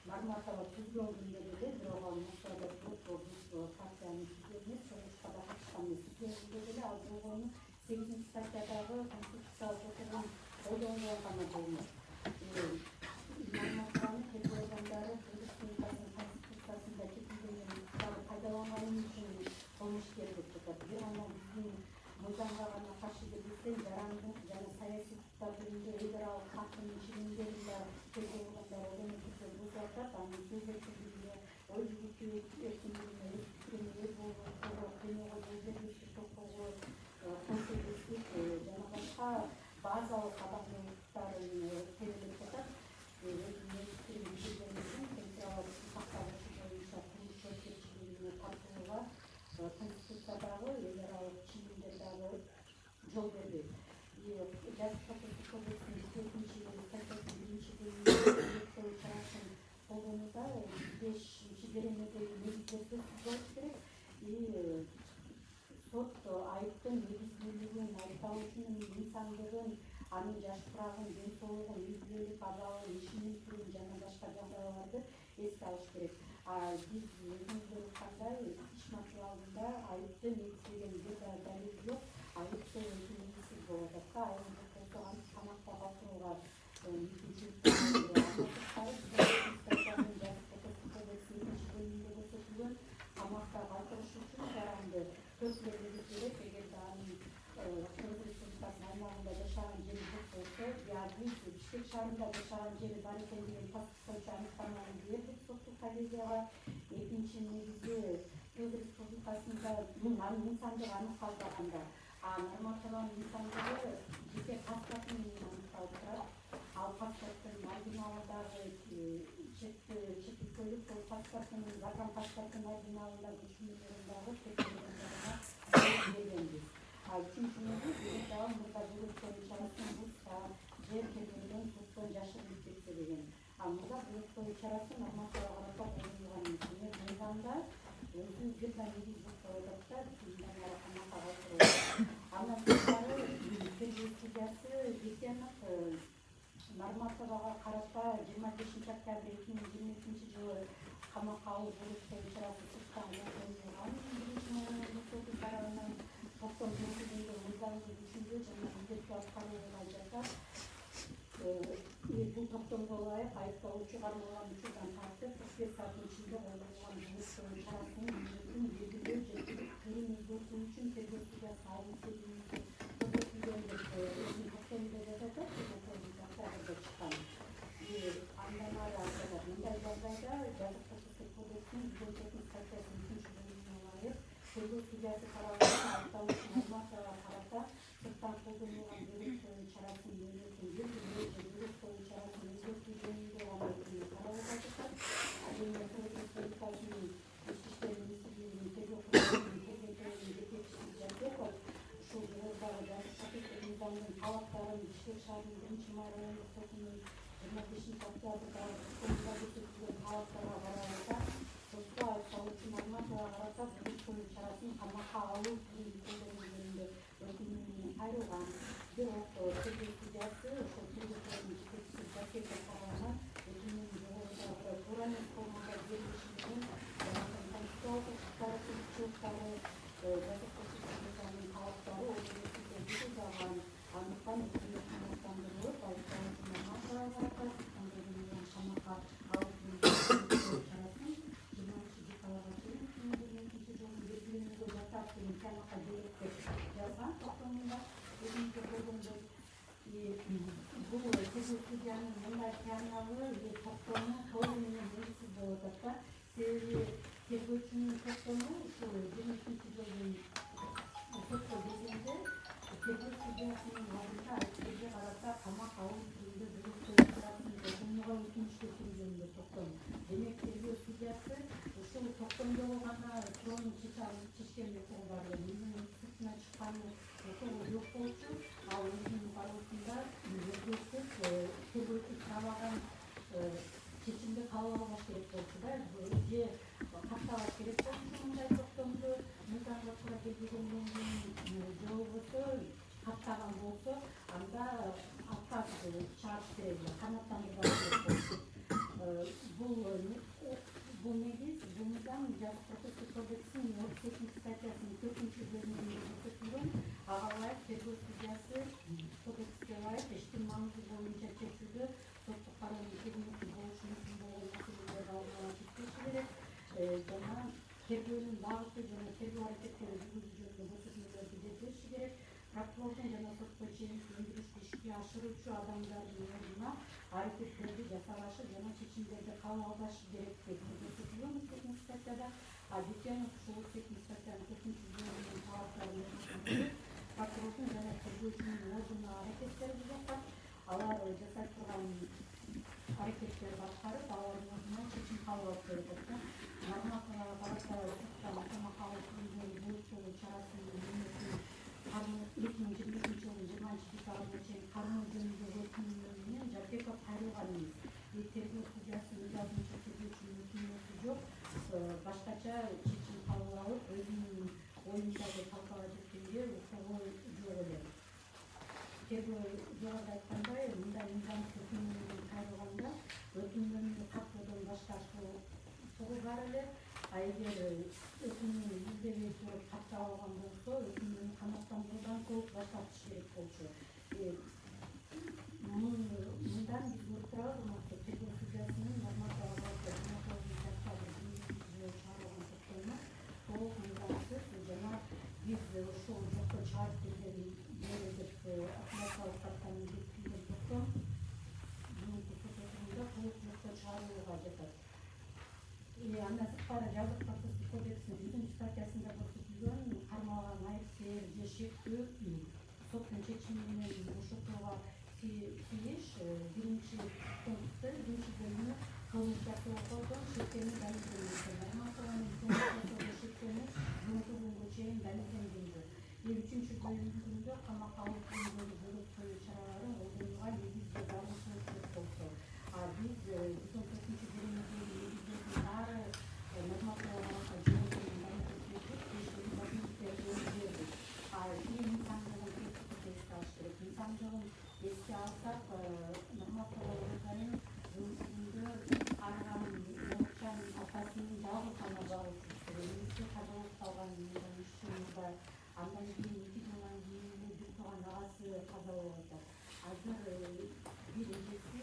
норматива түзгөн күндө деле бирок ал Москвада туруп бул партиянын түзгөнү согушка да катышкан эмес. Түзгөн күндө деле ал болгону 8 статьядагы конституциялык отурум колдонулган гана болмок. Нормативаны тергөө органдары республиканын конституциясында чечилген укуктарды пайдаланганы үчүн кылмышкерлик жатат. Бир гана биздин мыйзамга гана каршы келбесе, жарандык жана саясий укуктар жөнүндө эл аралык фактынын чыгымдеринде тергөө органдары ойлонуп турса бузуп атат. Анын сөз эркиндигине, ой жүгүртүү эркиндигине, өз пикирин эл болгон кыйноого жол бербештик, токойго кол тийбештик жана башка базалык адамдын укуктарын терелеп жатат. Конституциядагы эл аралык чыгымдер дагы жол бербейт. Жазык кодекстин 1-статьясынын 1-бөлүмүндө чарасын колдонууда 5-беренедеги негиздерди түзүш керек. Сот айыптын негиздүүлүгүн, айыпталуучунун инсандыгын, анын жаш турагын, ден соолугун, үй бүлөлүк абалын, ишинин түрүн жана башка жагдайларды эске алыш керек. Биз өзүңүздөр уккандай иш материалында айыпты негиздеген бир далил жок. Айыпты өзү негизсиз болот. Айым болсо анын камакта калтырууга мүмкүнчүлүк көрсөтүлгөн. Камакта калтырыш үчүн жаранды 4 белгилер керек. Эгерде анын Кыргыз Республикасынын аймагында жашаган жери жок болсо, яки Бишкек шаарында жашаган жери бар экендигин паспорт боюнча аныктаманы бердик соттук коллегияга. Экинчи негизи Кыргыз Республикасында анын инсандыгы аныкталбаганда, нормативанын инсандыгы жеке паспорт менен аныкталып турат. Ал паспорттун оригиналындагы чектөлүк, сол паспорттун загран паспорттун оригиналындагы күчүмөлөрүндагы текшерүүлөргө бергенбиз. Үчүнчү негиз дагы мурда бөлөктөн чарасын бузса, жер келгенден туттан жашырып кетсе деген. Мурда бөлөктөө чарасы нормативага карата колдонулган эмес. Мыйзамда өзү бир да негиз жок деп атат да, мындан камакка калтыруу. Андан тышкары тергөө судьясы Бекенов нормативага карата 25 октябрь 2022 жылы камакка алуу бөлөктөө чарасы суттан колдонулган. Соттун тарабынан токтом жүргүзүлгөн мыйзамдын күчүндө жана милдеттүү аткарууга жатат. Бул токтомго ылайык айыпталуучу кармалган учурдан тартып 45 сааттын ичинде колдонулган бөлөктөө чарасынын милдетин белгилөө же түрүн өзгөртүү үчүн тергөө судьясы айыл сезиминде көрсөтүлгөн деп өзүнүн токтомунда жазат. Октябрда чыккан. Андан ары айтылат, мындай жагдайда жазык кодекстин 1-статьясынын 3-бөлүмүнө ылайык тергөө судьясы тарабынан айыпталуучу нормативага карата сырттан колдонулган бөлөктөө чарасын мөөнөтүн белгилөө же бөлөктөө чарасын өзгөртүү жөнүндө гана каралып жатат. Ал эми Кыргыз Республикасынын ички иштер министрлигинин тергөө кызматынын жетекчиси Жакепов ушул жогорудагы жазык мыйзамдын талаптарын Бишкек шаарынын 1-май райондук сотунун 25 октябрдагы сотунда көрсөтүлгөн талаптарга карабастан сотто айыпталуучу нормативага карата бөлөктөө чарасын камакка алуу түрүн колдонуу жөнүндө өтүнүүнү кайрылган. Бирок тергөө судьясы ошол тергөөчүнүн жетекчиси Жакепов тарабынан өзүнүн жогорудагы туура эмес формада берилиши менен конституциялык укуктары, кызыкчылыктары, жазык мыйзамдын талаптары ордунсузда бузулган. Андыктан өкмөттүн аттандырылып, айыпталуучу нормативага карата камакка алуу чарасын 20 декабрга чейин 2022 жылы белгиленүүгө жатат деген камакка берет деп жазган токтомунда. Өзүңүздөр көргөндөй бул тергөө судьянын мындай кыянагы токтому толугу менен негизсиз болуп атат да. Себеби тергөөчүнүн токтому ушул 23 жылдын ауыл түрінде бюроктой турасында жумуга өтүнүчтөр жөнүндө токтом. Демек тергөө судьясы ушул токтомдо болганда суроонун чечкен укугу бар эле. Мунун сыртына чыккан укугу жок болчу. Ал өзүнүн баруусунда өзгөртүп тергөөчү суралаган чечимди кабыл албаш керек болчу да. Же каттабаш керек болчу мындай токтомду мыйзамга туура келбегенден кийин, же болбосо каттаган болсо анда отказ чыгарыш керек эле, канааттандырбаш керек болчу. Бул негиз, бул мыйзам жазык процесстик кодексинин 38 статьясынын 4-бөлүмүндө көрсөтүлгөн. Ага ылайык тергөө судьясы кодекске ылайык иштин маңызы боюнча чечүүдө соттук кароонун керемети болушу мүмкүн болгон маселелерди алдын ала текшериши керек жана тергөөнүн багыты жана тергөө аракеттери жүргүзүү жөнүндө көрсөтмөлөрдү бериши керек. Прокурордун жана сотко чейин өндүрүштү ишке ашыруучу адамдардын ордуна аракеттерди жасабашы жана чечимдерди кабыл албашы керек деп көрсөтүлгөн 38 статьяда. Дүйкенов ушул 38 статьянын 4-бөлүмүнүн талаптарын прокурордун жана тергөөчүнүн ордуна аракеттери бузулган. Алар жасай турган аракеттерди аткарып, алардын ордуна чечим кабыл алып берет экен. Нормативага карата соттон камакка алуу түрүндөгү бөлүктөрү чарасынын 2022 жылдын 20-декабрына чейин кармоо жөнүндөгү өтүнүмдөр менен Жапеков кайрылган эмес. Тергөө судьясы өз алдынча тергөөчүнүн өтүнмөсү жок, башкача чечим кабыл алып, өзүнүн оюн дагы талкалап кеткенге укугу жок эле. Тергөө жогоруда айткандай, мындай мыйзамдык өтүнмө менен кайрылганда өтүнмөнү каттоодон башташуу укугу бар эле. Эгер өтүнмөнү издебей туруп каттап алган болсо, өтүнмөнү канааттандыруудан толук баш тартыш керек болчу. Мындан биз көрүп турабыз, урматтуу тергөө судьясынын нормативага карата 29 чыгарылган токтому толук мыйзамсыз жана биз ошол жокко чыгарып берген деп апелляциялык составдын бекитилген токтом бүгүнкү сот отурумунда толук жокко чыгарууга жатат. Андан сырткары жазык процесстик кодексинин 100-статьясында көрсөтүлгөн кармалган айыпкер же шектөө соттун чечими менен бошотууга тийиш 1-пункту 1-бөлүмү кылмыш жасоодон шектүүнү далилденген. Нормативанын шектүүнү бүгүнкү күнгө чейин далилденген жок. 3-бөлүмүндө камакка алуу түрүндөгү бөлөктөө чараларын колдонууга негиз баруу керек болсо, биз 114-бөлүмдөгү негиздердин баары нормативага жооптун далилдеп бердик. Кийин мыйзамдыгын эске алыш керек. Мыйзамдыгын эске алсак, нормативага органын бүгүнкү арган Мурчан атасынын жалгыз гана багуучусу. Элибизде казалып калган ишчимизде андан кийин 2 жылдан кийин бир тууган агасы каза болуп атат. Азыр бир эжеси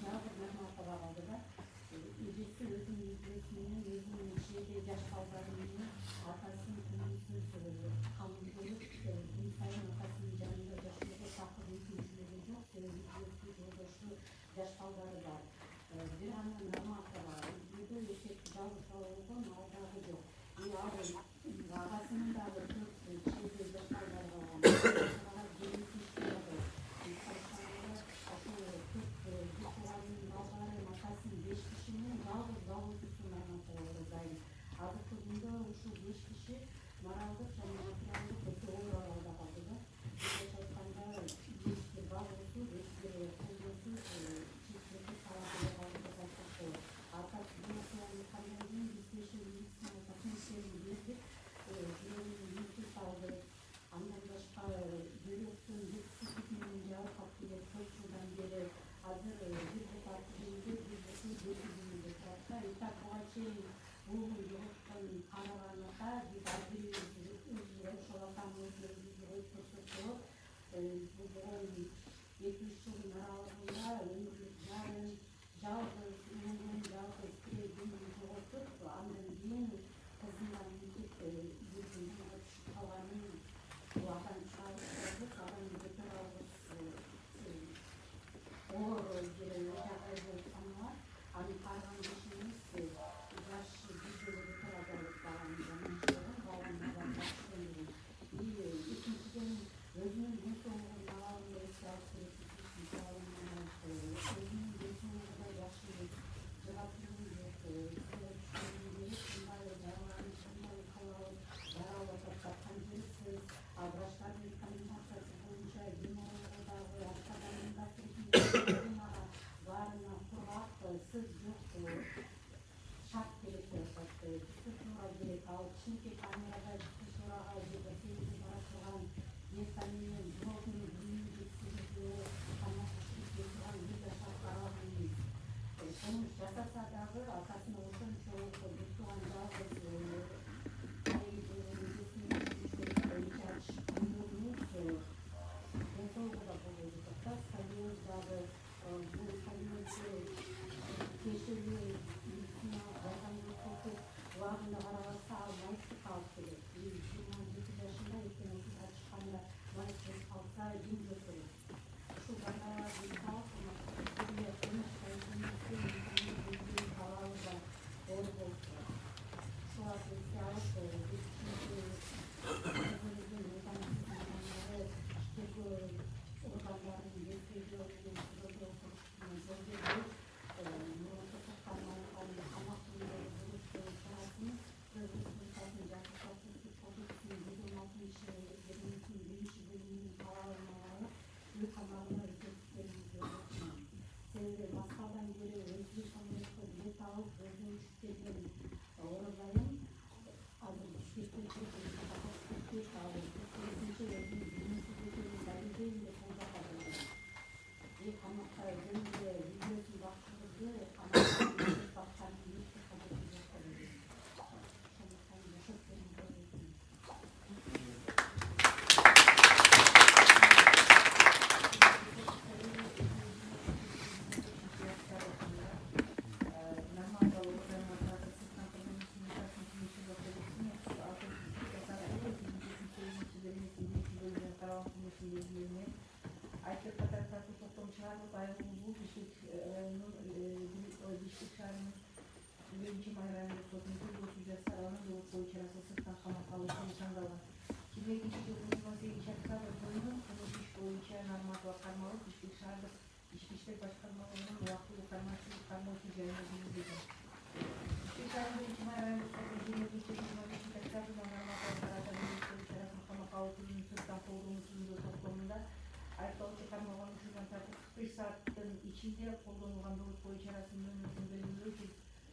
жалгыз нормативага калды да. Эжеси өзүнүн үчүрөсү менен, өзүнүн чеде жаш балдары менен атасын күнүсүз кабыл көрүп, күн сайын атасынын жанында жашоого такыр мүмкүнчүлүгү жок. Себеби жолдошу жаш балдары бар. Бир гана норматива үйдө эркек жалгыз бала болгон, ал дагы жок. Агасынын дагы 4 чеде жаш балдары калган. Атасынын 5 кишинин жалгыз багуучусу нормативага дайын. Азыркы күндө ушул 5 киши моралдык жана материалдык өтө оор абалда калды да. Биринчи айтканда, эчбир багуусу, эчбир колдоосуз чечимди талабы калды деп айтсак болот. Аркасы бул окуяны айткандан кийин биз тиешелүү медициналык кызматтерин бердик, жүрөгүнүн мүнтүп алды. Андан башка жасаса дагы атасына ошончо туган жалгыз убагында карабатса ал майсыз калып келет. 27 жашында экен окууга чыкканда майсыз калса жин жөтөлөт. Ушул балалар маскалдан бери өзү самолетке билет алып өзү учуп келген оразайым азыр içinde kullanılan bu içerisinde mümkünlüğü ki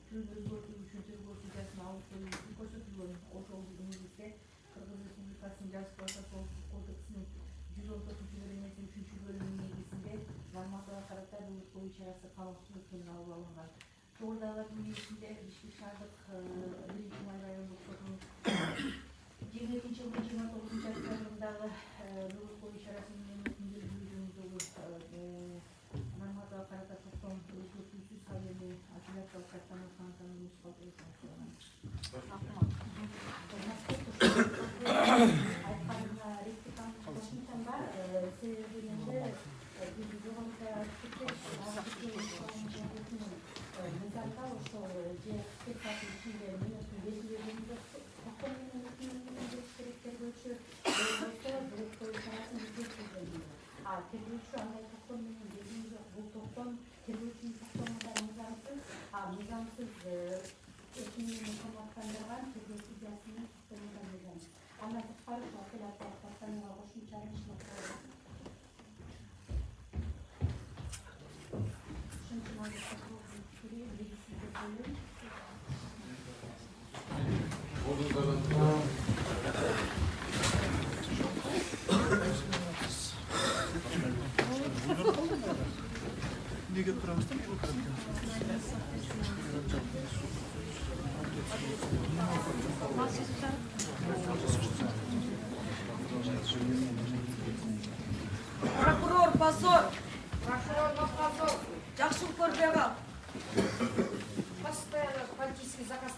tüm özgürlüğü üçün tırgı sürecesini alıp koşutuluyor. O olduğu ise Kırgız Respublikası'nın Caz Protokol Kodeksinin 119. bölümünün 3. bölümünün ilgisinde normativa karakter bu içerisinde kalıpsız ülkenin alıngan. Çoğurdaların ilgisinde hiçbir şartlık birinci Mayrayon Sotu'nun 22. yılın 29. aylarındağı bu içerisinde normativa karakter toplam özgürlüğü sayılı aşiret karakterinin kanıtlarını mutlaka Прокурор позор. Жакшы көрбөгө. Постоянно политический заказ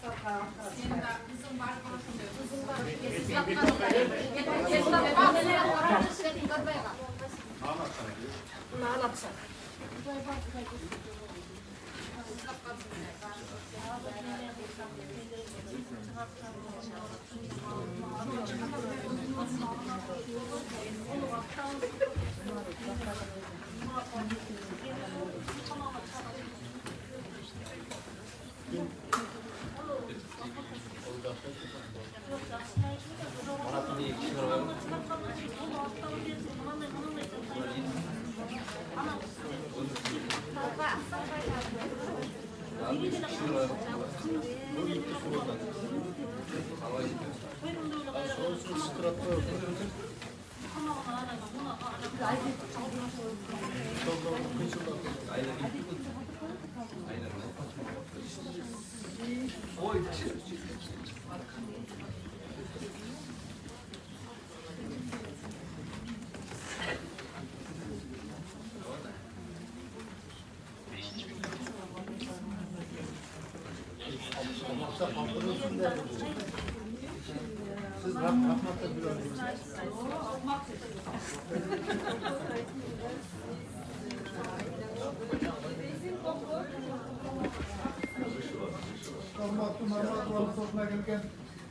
Normal sotuna gelgen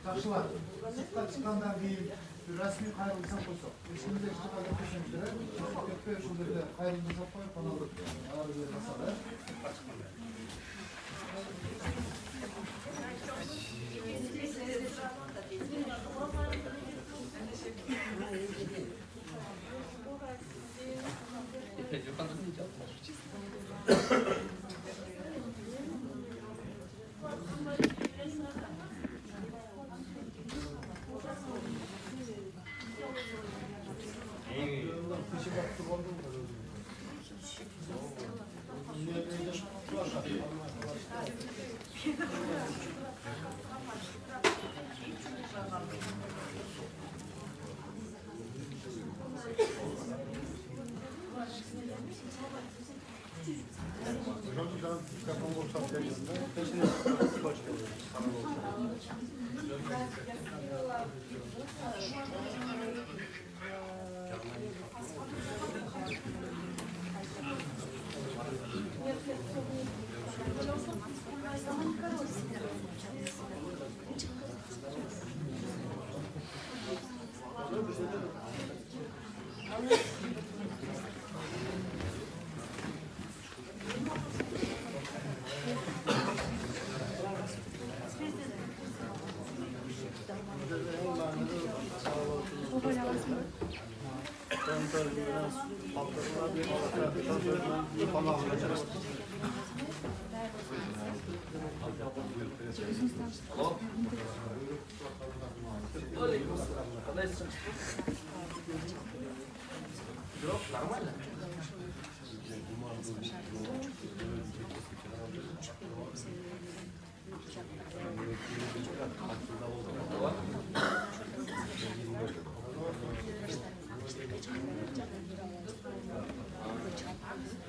taşlar. Sırttan çıkandan değil, resmi kayrılsan koysak. Şimdi işte kadar düşünmüşler. Köpüğe şunları kayrılınca koyup bana alıp ağır bir masada.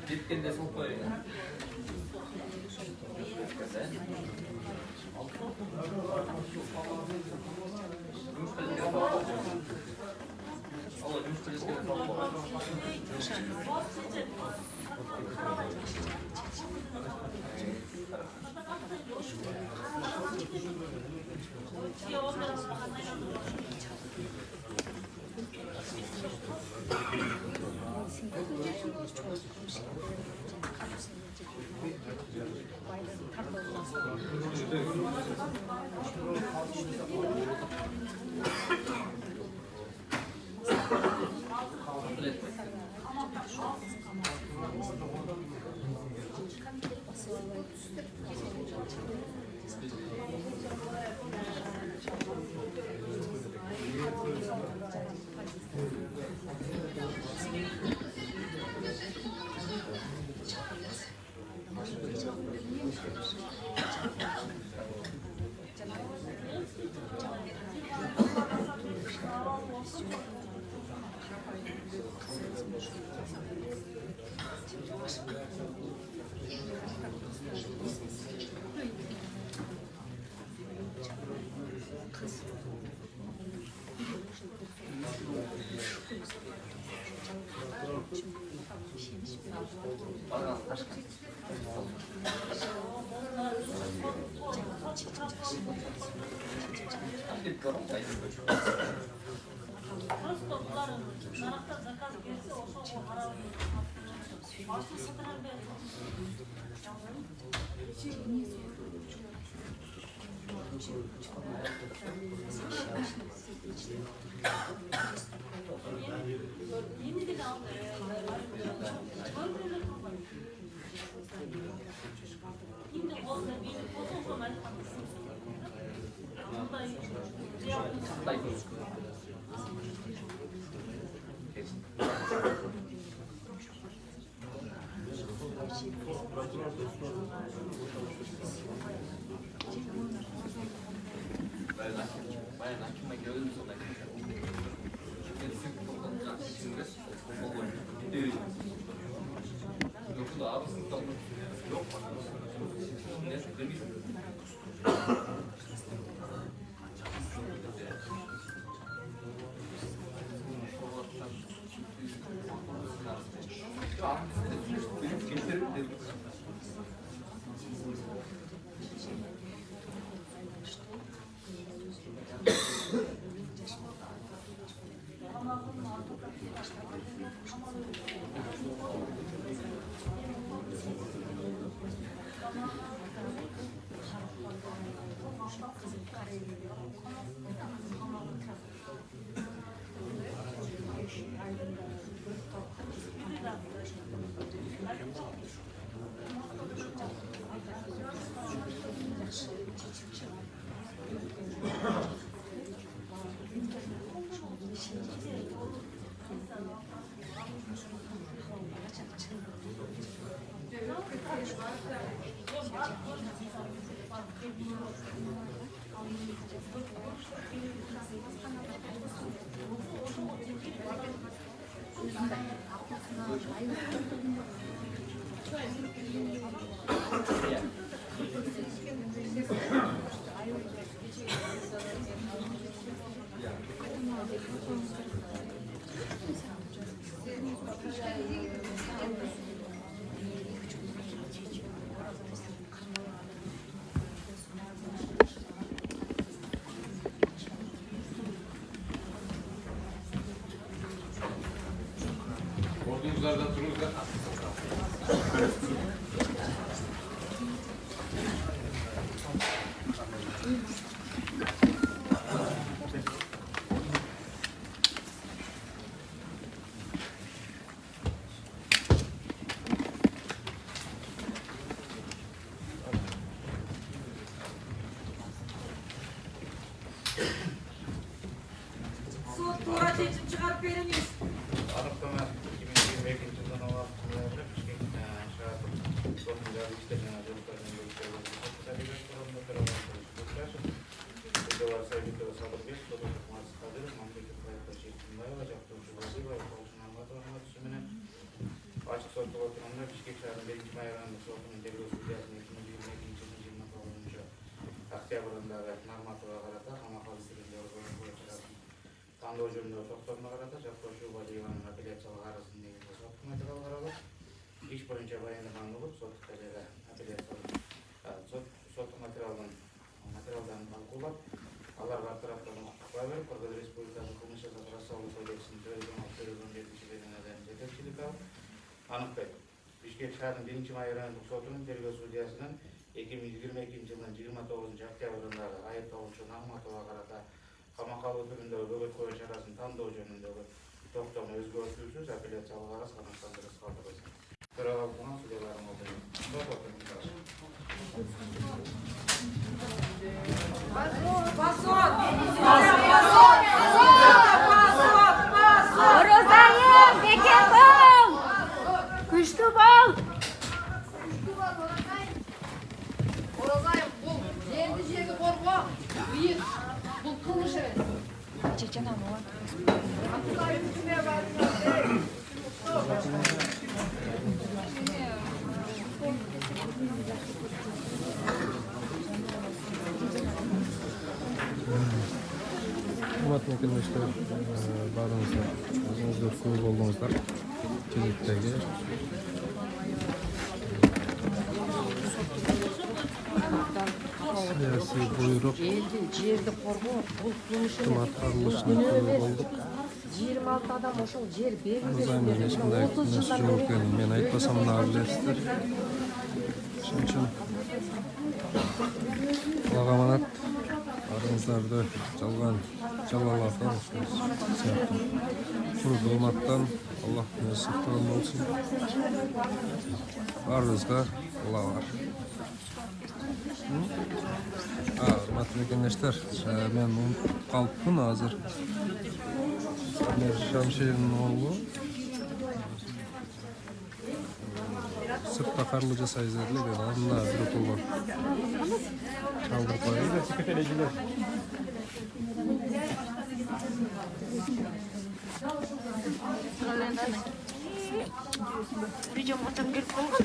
Жеткенде сол қой. Bayan aklıma geldi sonra. Yok da abi sınıfta yok. Ne demiş? Ordumuzlardan turunuzda. Suat Tuğra çeçim çıkarıp veriniz. Anıklama 2022 yıldan olarak kullanılacak Bişkek şahı sorumlular işlerine çocuklarının görüşlerine tabiat kurumunda tarafından çalışmışlar. Burada varsa video sabırgeç, soda tutması kadır, mamleket hayatı şeklinde olacak duruşu vazı ve olsun anlatılmak tüzümüne açık sortu oturumda Bişkek şahının 1. Mayran'da sortunun devlet sütyasının 2022 yılına kavulunca Aktyabr'ında ve normatıva karata ama kalısırında Tandoğu jönünde doktoruna karata Japon Şuba Divanı'nın apelyatsiyalı arasındaki sotku material karalıp iş boyunca bayınlanan olup sotku derece apelyatsiyalı sotku materialdan kalkulap alar var taraflarına koy verip Kırgız Respublikası Kılmış Ceza Rassalı Kodeksinin 417-den yetekçilik alıp anıklaydı. Bişkek şahının 1. Mayran'ın sotunun tergö sudyasının 2022 yılının 29 Aktyabr'ınдағы айыпталушы Нығматова карата камакалуу түрүндөгү бөгөт коюу чарасын тандоо жөнүндөгү токтому өзгөртүүсүз апелляциялык арыз катнашкандырып калтырды. Төрагалыгынан судьяларым Розайым, бекетім! Күшті бол! Оразайым, бұл жерді жегі қорғау, биік, бұл қылмыш емес. Урматтуу мекендештер, баарыңыздар өзүңүздөр күбө болдуңуздар. Келиптеги саясий буйрук жерді қорғау бұл қылмыш өкмөт курулушуна күбө болдук. 26 адам ошол жер Мырзаймен эч кандай күнөөсү жок экенин мен айтпасам мына билесиздер. Ошон үчүн Аллага аманат баарыңыздарды жалалардан сыяктуу кур кылматтан Аллахтын өзү сактаган болсун. Баарыбызга Алла бар. Урматтуу мекендештер, мен унутуп калыпмын азыр. Шамширдин оğlu Sırtta karlı jasayız dediler. Ben anla bir okuldan. Çaldırıp koyuyor. Причем отам келип калган.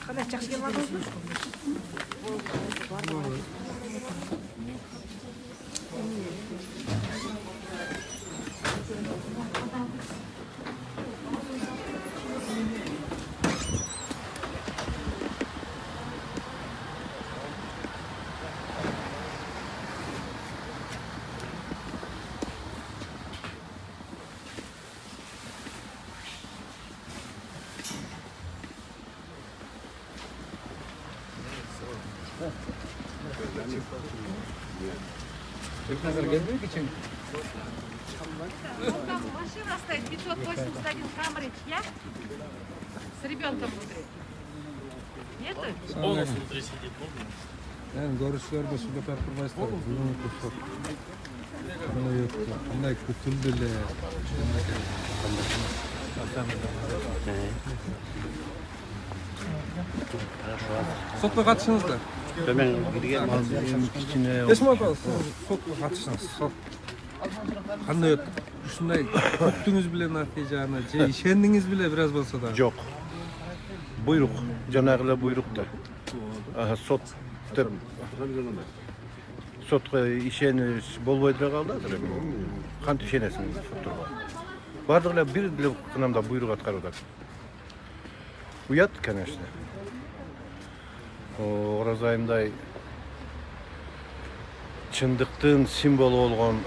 Кандай жакшы келип алдыңызбы? Машина стоит 581 Камрич, я? С ребенком внутри. Нету? Полностью внутри сидит. Yani görüşlerde şurada performanslar. Bunu kusur. Bunu yok. Bunlar kutuldele. Sotga katışыңыздар. Esma апа, sotga katışыңыз. Qanday ötdü? Shunday kutdingiz bile natijani, ishondingiz bile biraz bo'lsa da. Жоқ. Buyruq, janagılar buyruqda. Sot deb sotga ishenish болбой тура калды азыр эми. Кантип ишенесиң сотторго? Бардыгылар бир эле кынамда буйрук аткарып атат. Уят, конечно. Оразайымдай чындыктын символу болгон,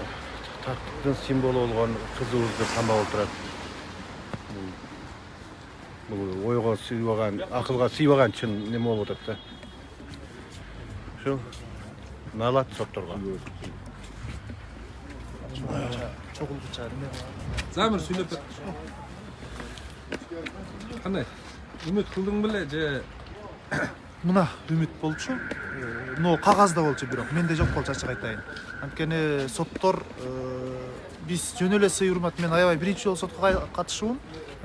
тактыктын символу болгон кызыбызды камап отурат. Бул ойго сыйбаган, акылга сыйбаган чын неме болуп атат да. Ошо налат сотторго. Чогулду чыгарды. Замир сүйлөп өт. Кандай? Үмүт кылдың беле же Мына үмүт болчу. Но кагазда болчу бирок менде жок болчу ачык айтайын. Анткени соттор биз жөн эле сый урмат мен аябай биринчи жолу сотко катышуум.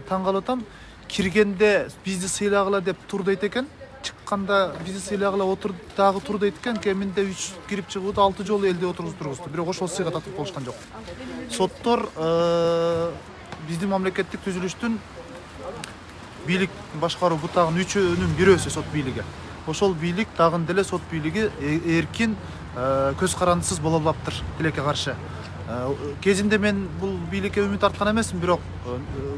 Таң калып атам. Киргенде бизди сыйлагыла деп тур дейт экен. Чыкканда бизди сыйлагыла отур дагы тур дейт экен. Кеминде 3 кирип чыгууда 6 жолу элди отургуздургузду. Бирок ошол сыйга татып болушкан жок. Соттор биздин мамлекеттик түзүлүштүн бийлик башкаруу бутагынын үчөөнүн бирөөсү сот бийлиги. Ошол бийлик дагы деле сот бийлиги эркин көз карандысыз боло алаптыр тилекке каршы. Кезинде мен бул бийликке үмүт арткан эмесмин, бирок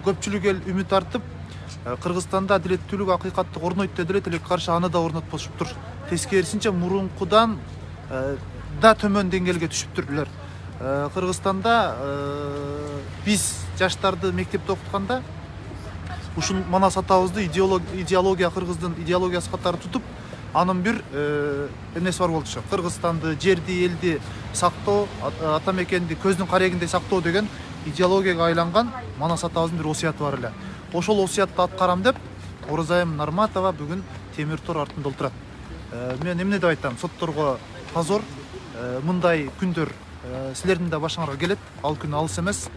көпчүлүк эл үмүт артып Кыргызстанда адилеттүүлүк, акыйкаттык орнойт деди эле тилекке каршы аны да орнотпошуптур. Тескерисинче мурункудан да төмөн деңгээлге түшүптүрлөр. Кыргызстанда биз жаштарды мектепте окутканда ушул Манас атабызды идеология кыргыздын идеологиясы катары тутуп, анын бир эмеси бар болчу. Кыргызстанды, жерди, элди сактоо, ата мекенди көздүн карегиндей сактоо деген идеологияга айланган Манас атабыздын бир осуяты бар эле. Ошол осуятты аткарам деп Оразайым Нарматова бүгүн темир тор артында отурат. Мен эмне деп айтам? Сотторго позор. Мындай күндөр силердин да башыңарга келет. Ал күн алыс эмес.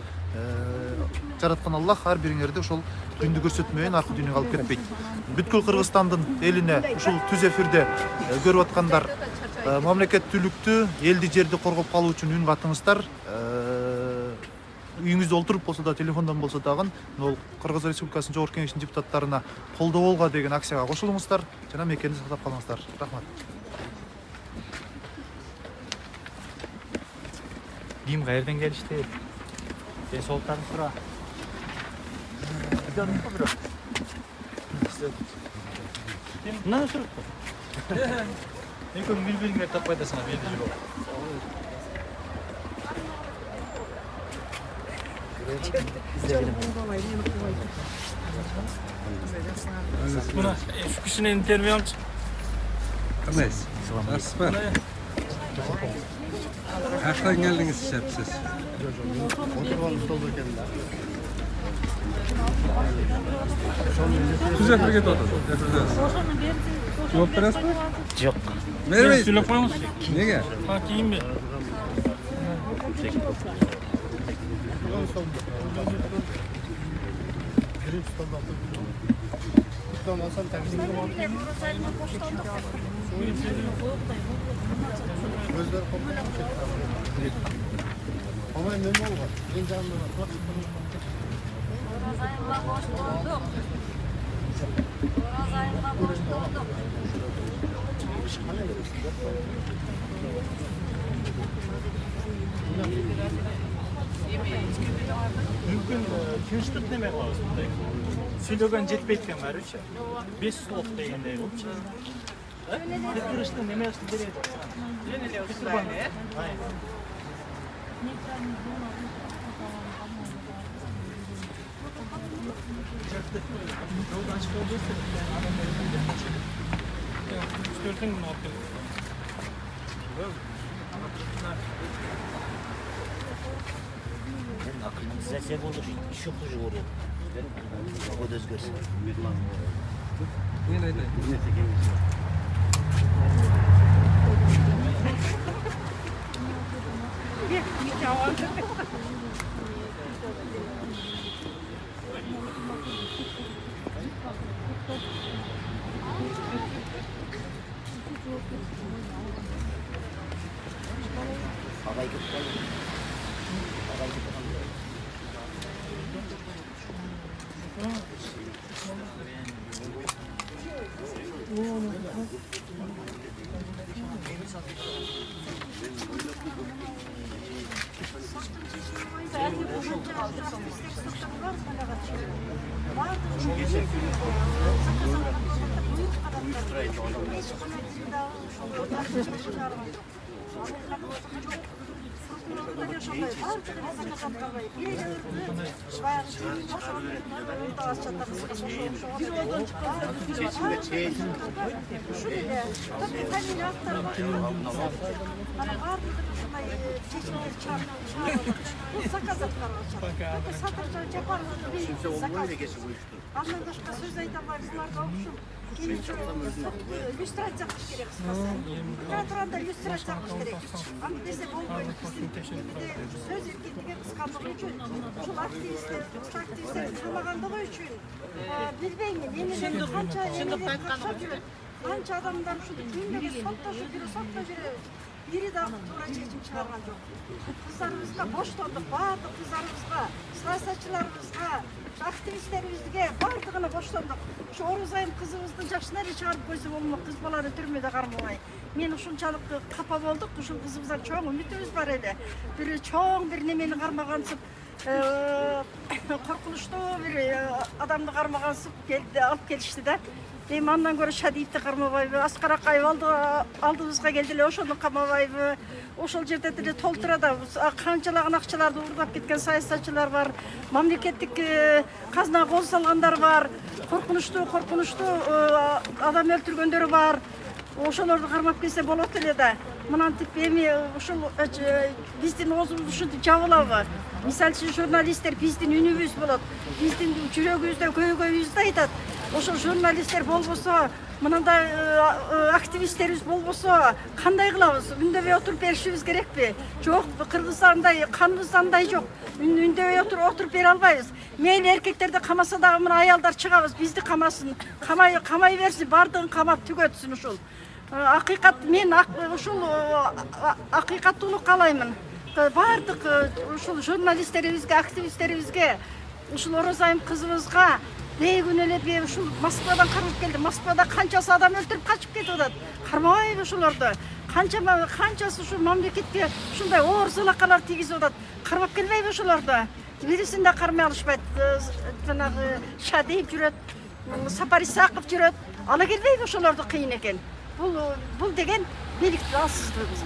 Жараткан Аллах ар бириңерди ошол күндү көрсөтмөйүн аркы дүйнөгө алып кетпейт. Бүткүл Кыргызстандын элине ушул түз эфирде көрүп аткандар мамлекеттүүлүктү, элди жерди коргоп калуу үчүн үн катыңыздар. Үйүңүздө олтуруп болсо да, телефондон болсо дагы, бул Кыргыз Республикасынын Жогорку Кеңешинин депутаттарына колдоо болго деген акцияга кошулуңуздар жана мекенди сактап калыңыздар. Рахмат. Дим каерден келишти? Ден соолуктарың сура. Мынаны сүрүп кой. Экөөң бири-бириңерди таппай атасыңар, берди жүрөк. Мына үч кишинин интервью алчы. Кандайсыз? Жақсысызбы? Каяктан келдиңиз шепсиз? Отурган столдо келди. Түз эфирге кетип атат. Жооп бересизби? Жок. Vermeyiz. Söylep koymuş. Nege? Ha kiyinme. Gözler kopmuş. Ama ne oldu? En canlı bak. Oraz ayında boş dolduk. Oraz ayında boş dolduk. Мүмкін тыныштық демек lazım. Сөйлеген жетпейткен бәрі ше. 5 слов дегендей болчу. Тыныштық немесі береді. Жөн эле ушундай эле. Üstörtün mü yaptın? Akıllıca olur. Şu kuzu olur. O da özgürsün. Ne? Başka söz aytamayızlar kavuşum. Иллюстрация қылыш керек қысқасы. Тұрғанда иллюстрация қылыш керек. Аны десе болмайды. Сөз еркіндігі қысқандығы үшін, ушул активистер қамағандығы үшін, билбеймін, эмне қанша адамдар ушул үйүндөгү соттошуп жүрөбүз. Бири дагы туура чечим чыгарган жок. Кыздарыбызга боштондук, баардык кыздарыбызга, саясатчыларыбызга, активисттерибизге баардыгына боштондук. Ушу Орус айым кызыбыздын жашына эле чыгарып койсо болмок, кыз баланы түрмөдө кармабай. Мен ушунчалык капа болдук, ушул кызыбыздан чоң үмүтүбүз бар эле. Бир чоң бир немени кармагансып, коркунучтуу бир адамды кармагансып келди, алып келишти да. Дейм андан көрө Шадиевди кармабайбы, Аскар Акаев алдыбызга келди эле, ошону камабайбы. Ошол жерде деле толтурада канчалаган акчаларды уурдап кеткен саясатчылар бар, мамлекеттик казына кол салгандар бар, коркунучтуу адам өлтүргөндөр бар. Ошолорду кармап келсе болот эле да. Мынантип эми ушул биздин оозубуз ушинтип жабылабы? Мисалы үчүн журналисттер биздин үнүбүз болот. Биздин жүрөгүбүздө көйгөйүбүздү айтат. Ошол журналисттер болбосо, мынандай активисттерибиз болбосо, кандай кылабыз? Үндөбөй отуруп беришибиз керекпи? Жок, Кыргызстандай, каныбыздандай жок. Үндөбөй отуруп бере албайбыз. Мейли эркектерди камаса дагы мына аялдар чыгабыз, бизди камасын. Камай берсин, бардыгын камап түгөтсүн ушул. Акыйкат, мен ушул акыйкаттуулук каалаймын. Бардык ушул журналисттерибизге, активисттерибизге, ушул Орус айым кызыбызга күн эле ушул Москвадан кармап келди. Москвада канчасы адам өлтүрүп качып кетип атат. Кармабайбы ушуларды? Канчасы ушул мамлекетке ушундай оор зылакалар тийгизип атат. Кармап келбейби ушуларды? Бирисин да кармай алышпайт. Жанагы Шадиев жүрөт, Сапар Исаков жүрөт. Ала келбейби ошолорду кыйын экен. Бул деген бийликти алсыздыгыбыз.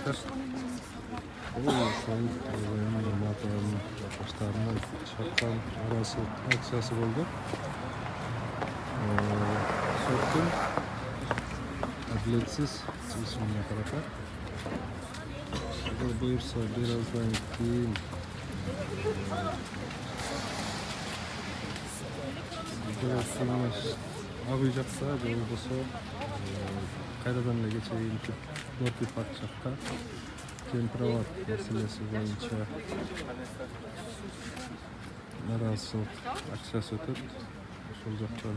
arkadaşlar. Soyun matlarının başlarından çarpan arası aksiyası oldu. Soktun adaletsiz seçimine kadar. Bu buyursa birazdan keyin ağıyacaksa olursa kayradan ile geçeyim ki Nortip Akçak'ta Tempravat meselesi boyunca narazılık aksiyası ötüp solcaktan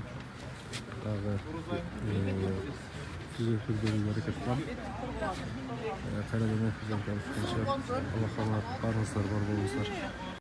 dağı tüzektir bölüğü hareket var. Kayradan hepimizden konuştukça Allah kanat barınızlar, var bolunuzlar.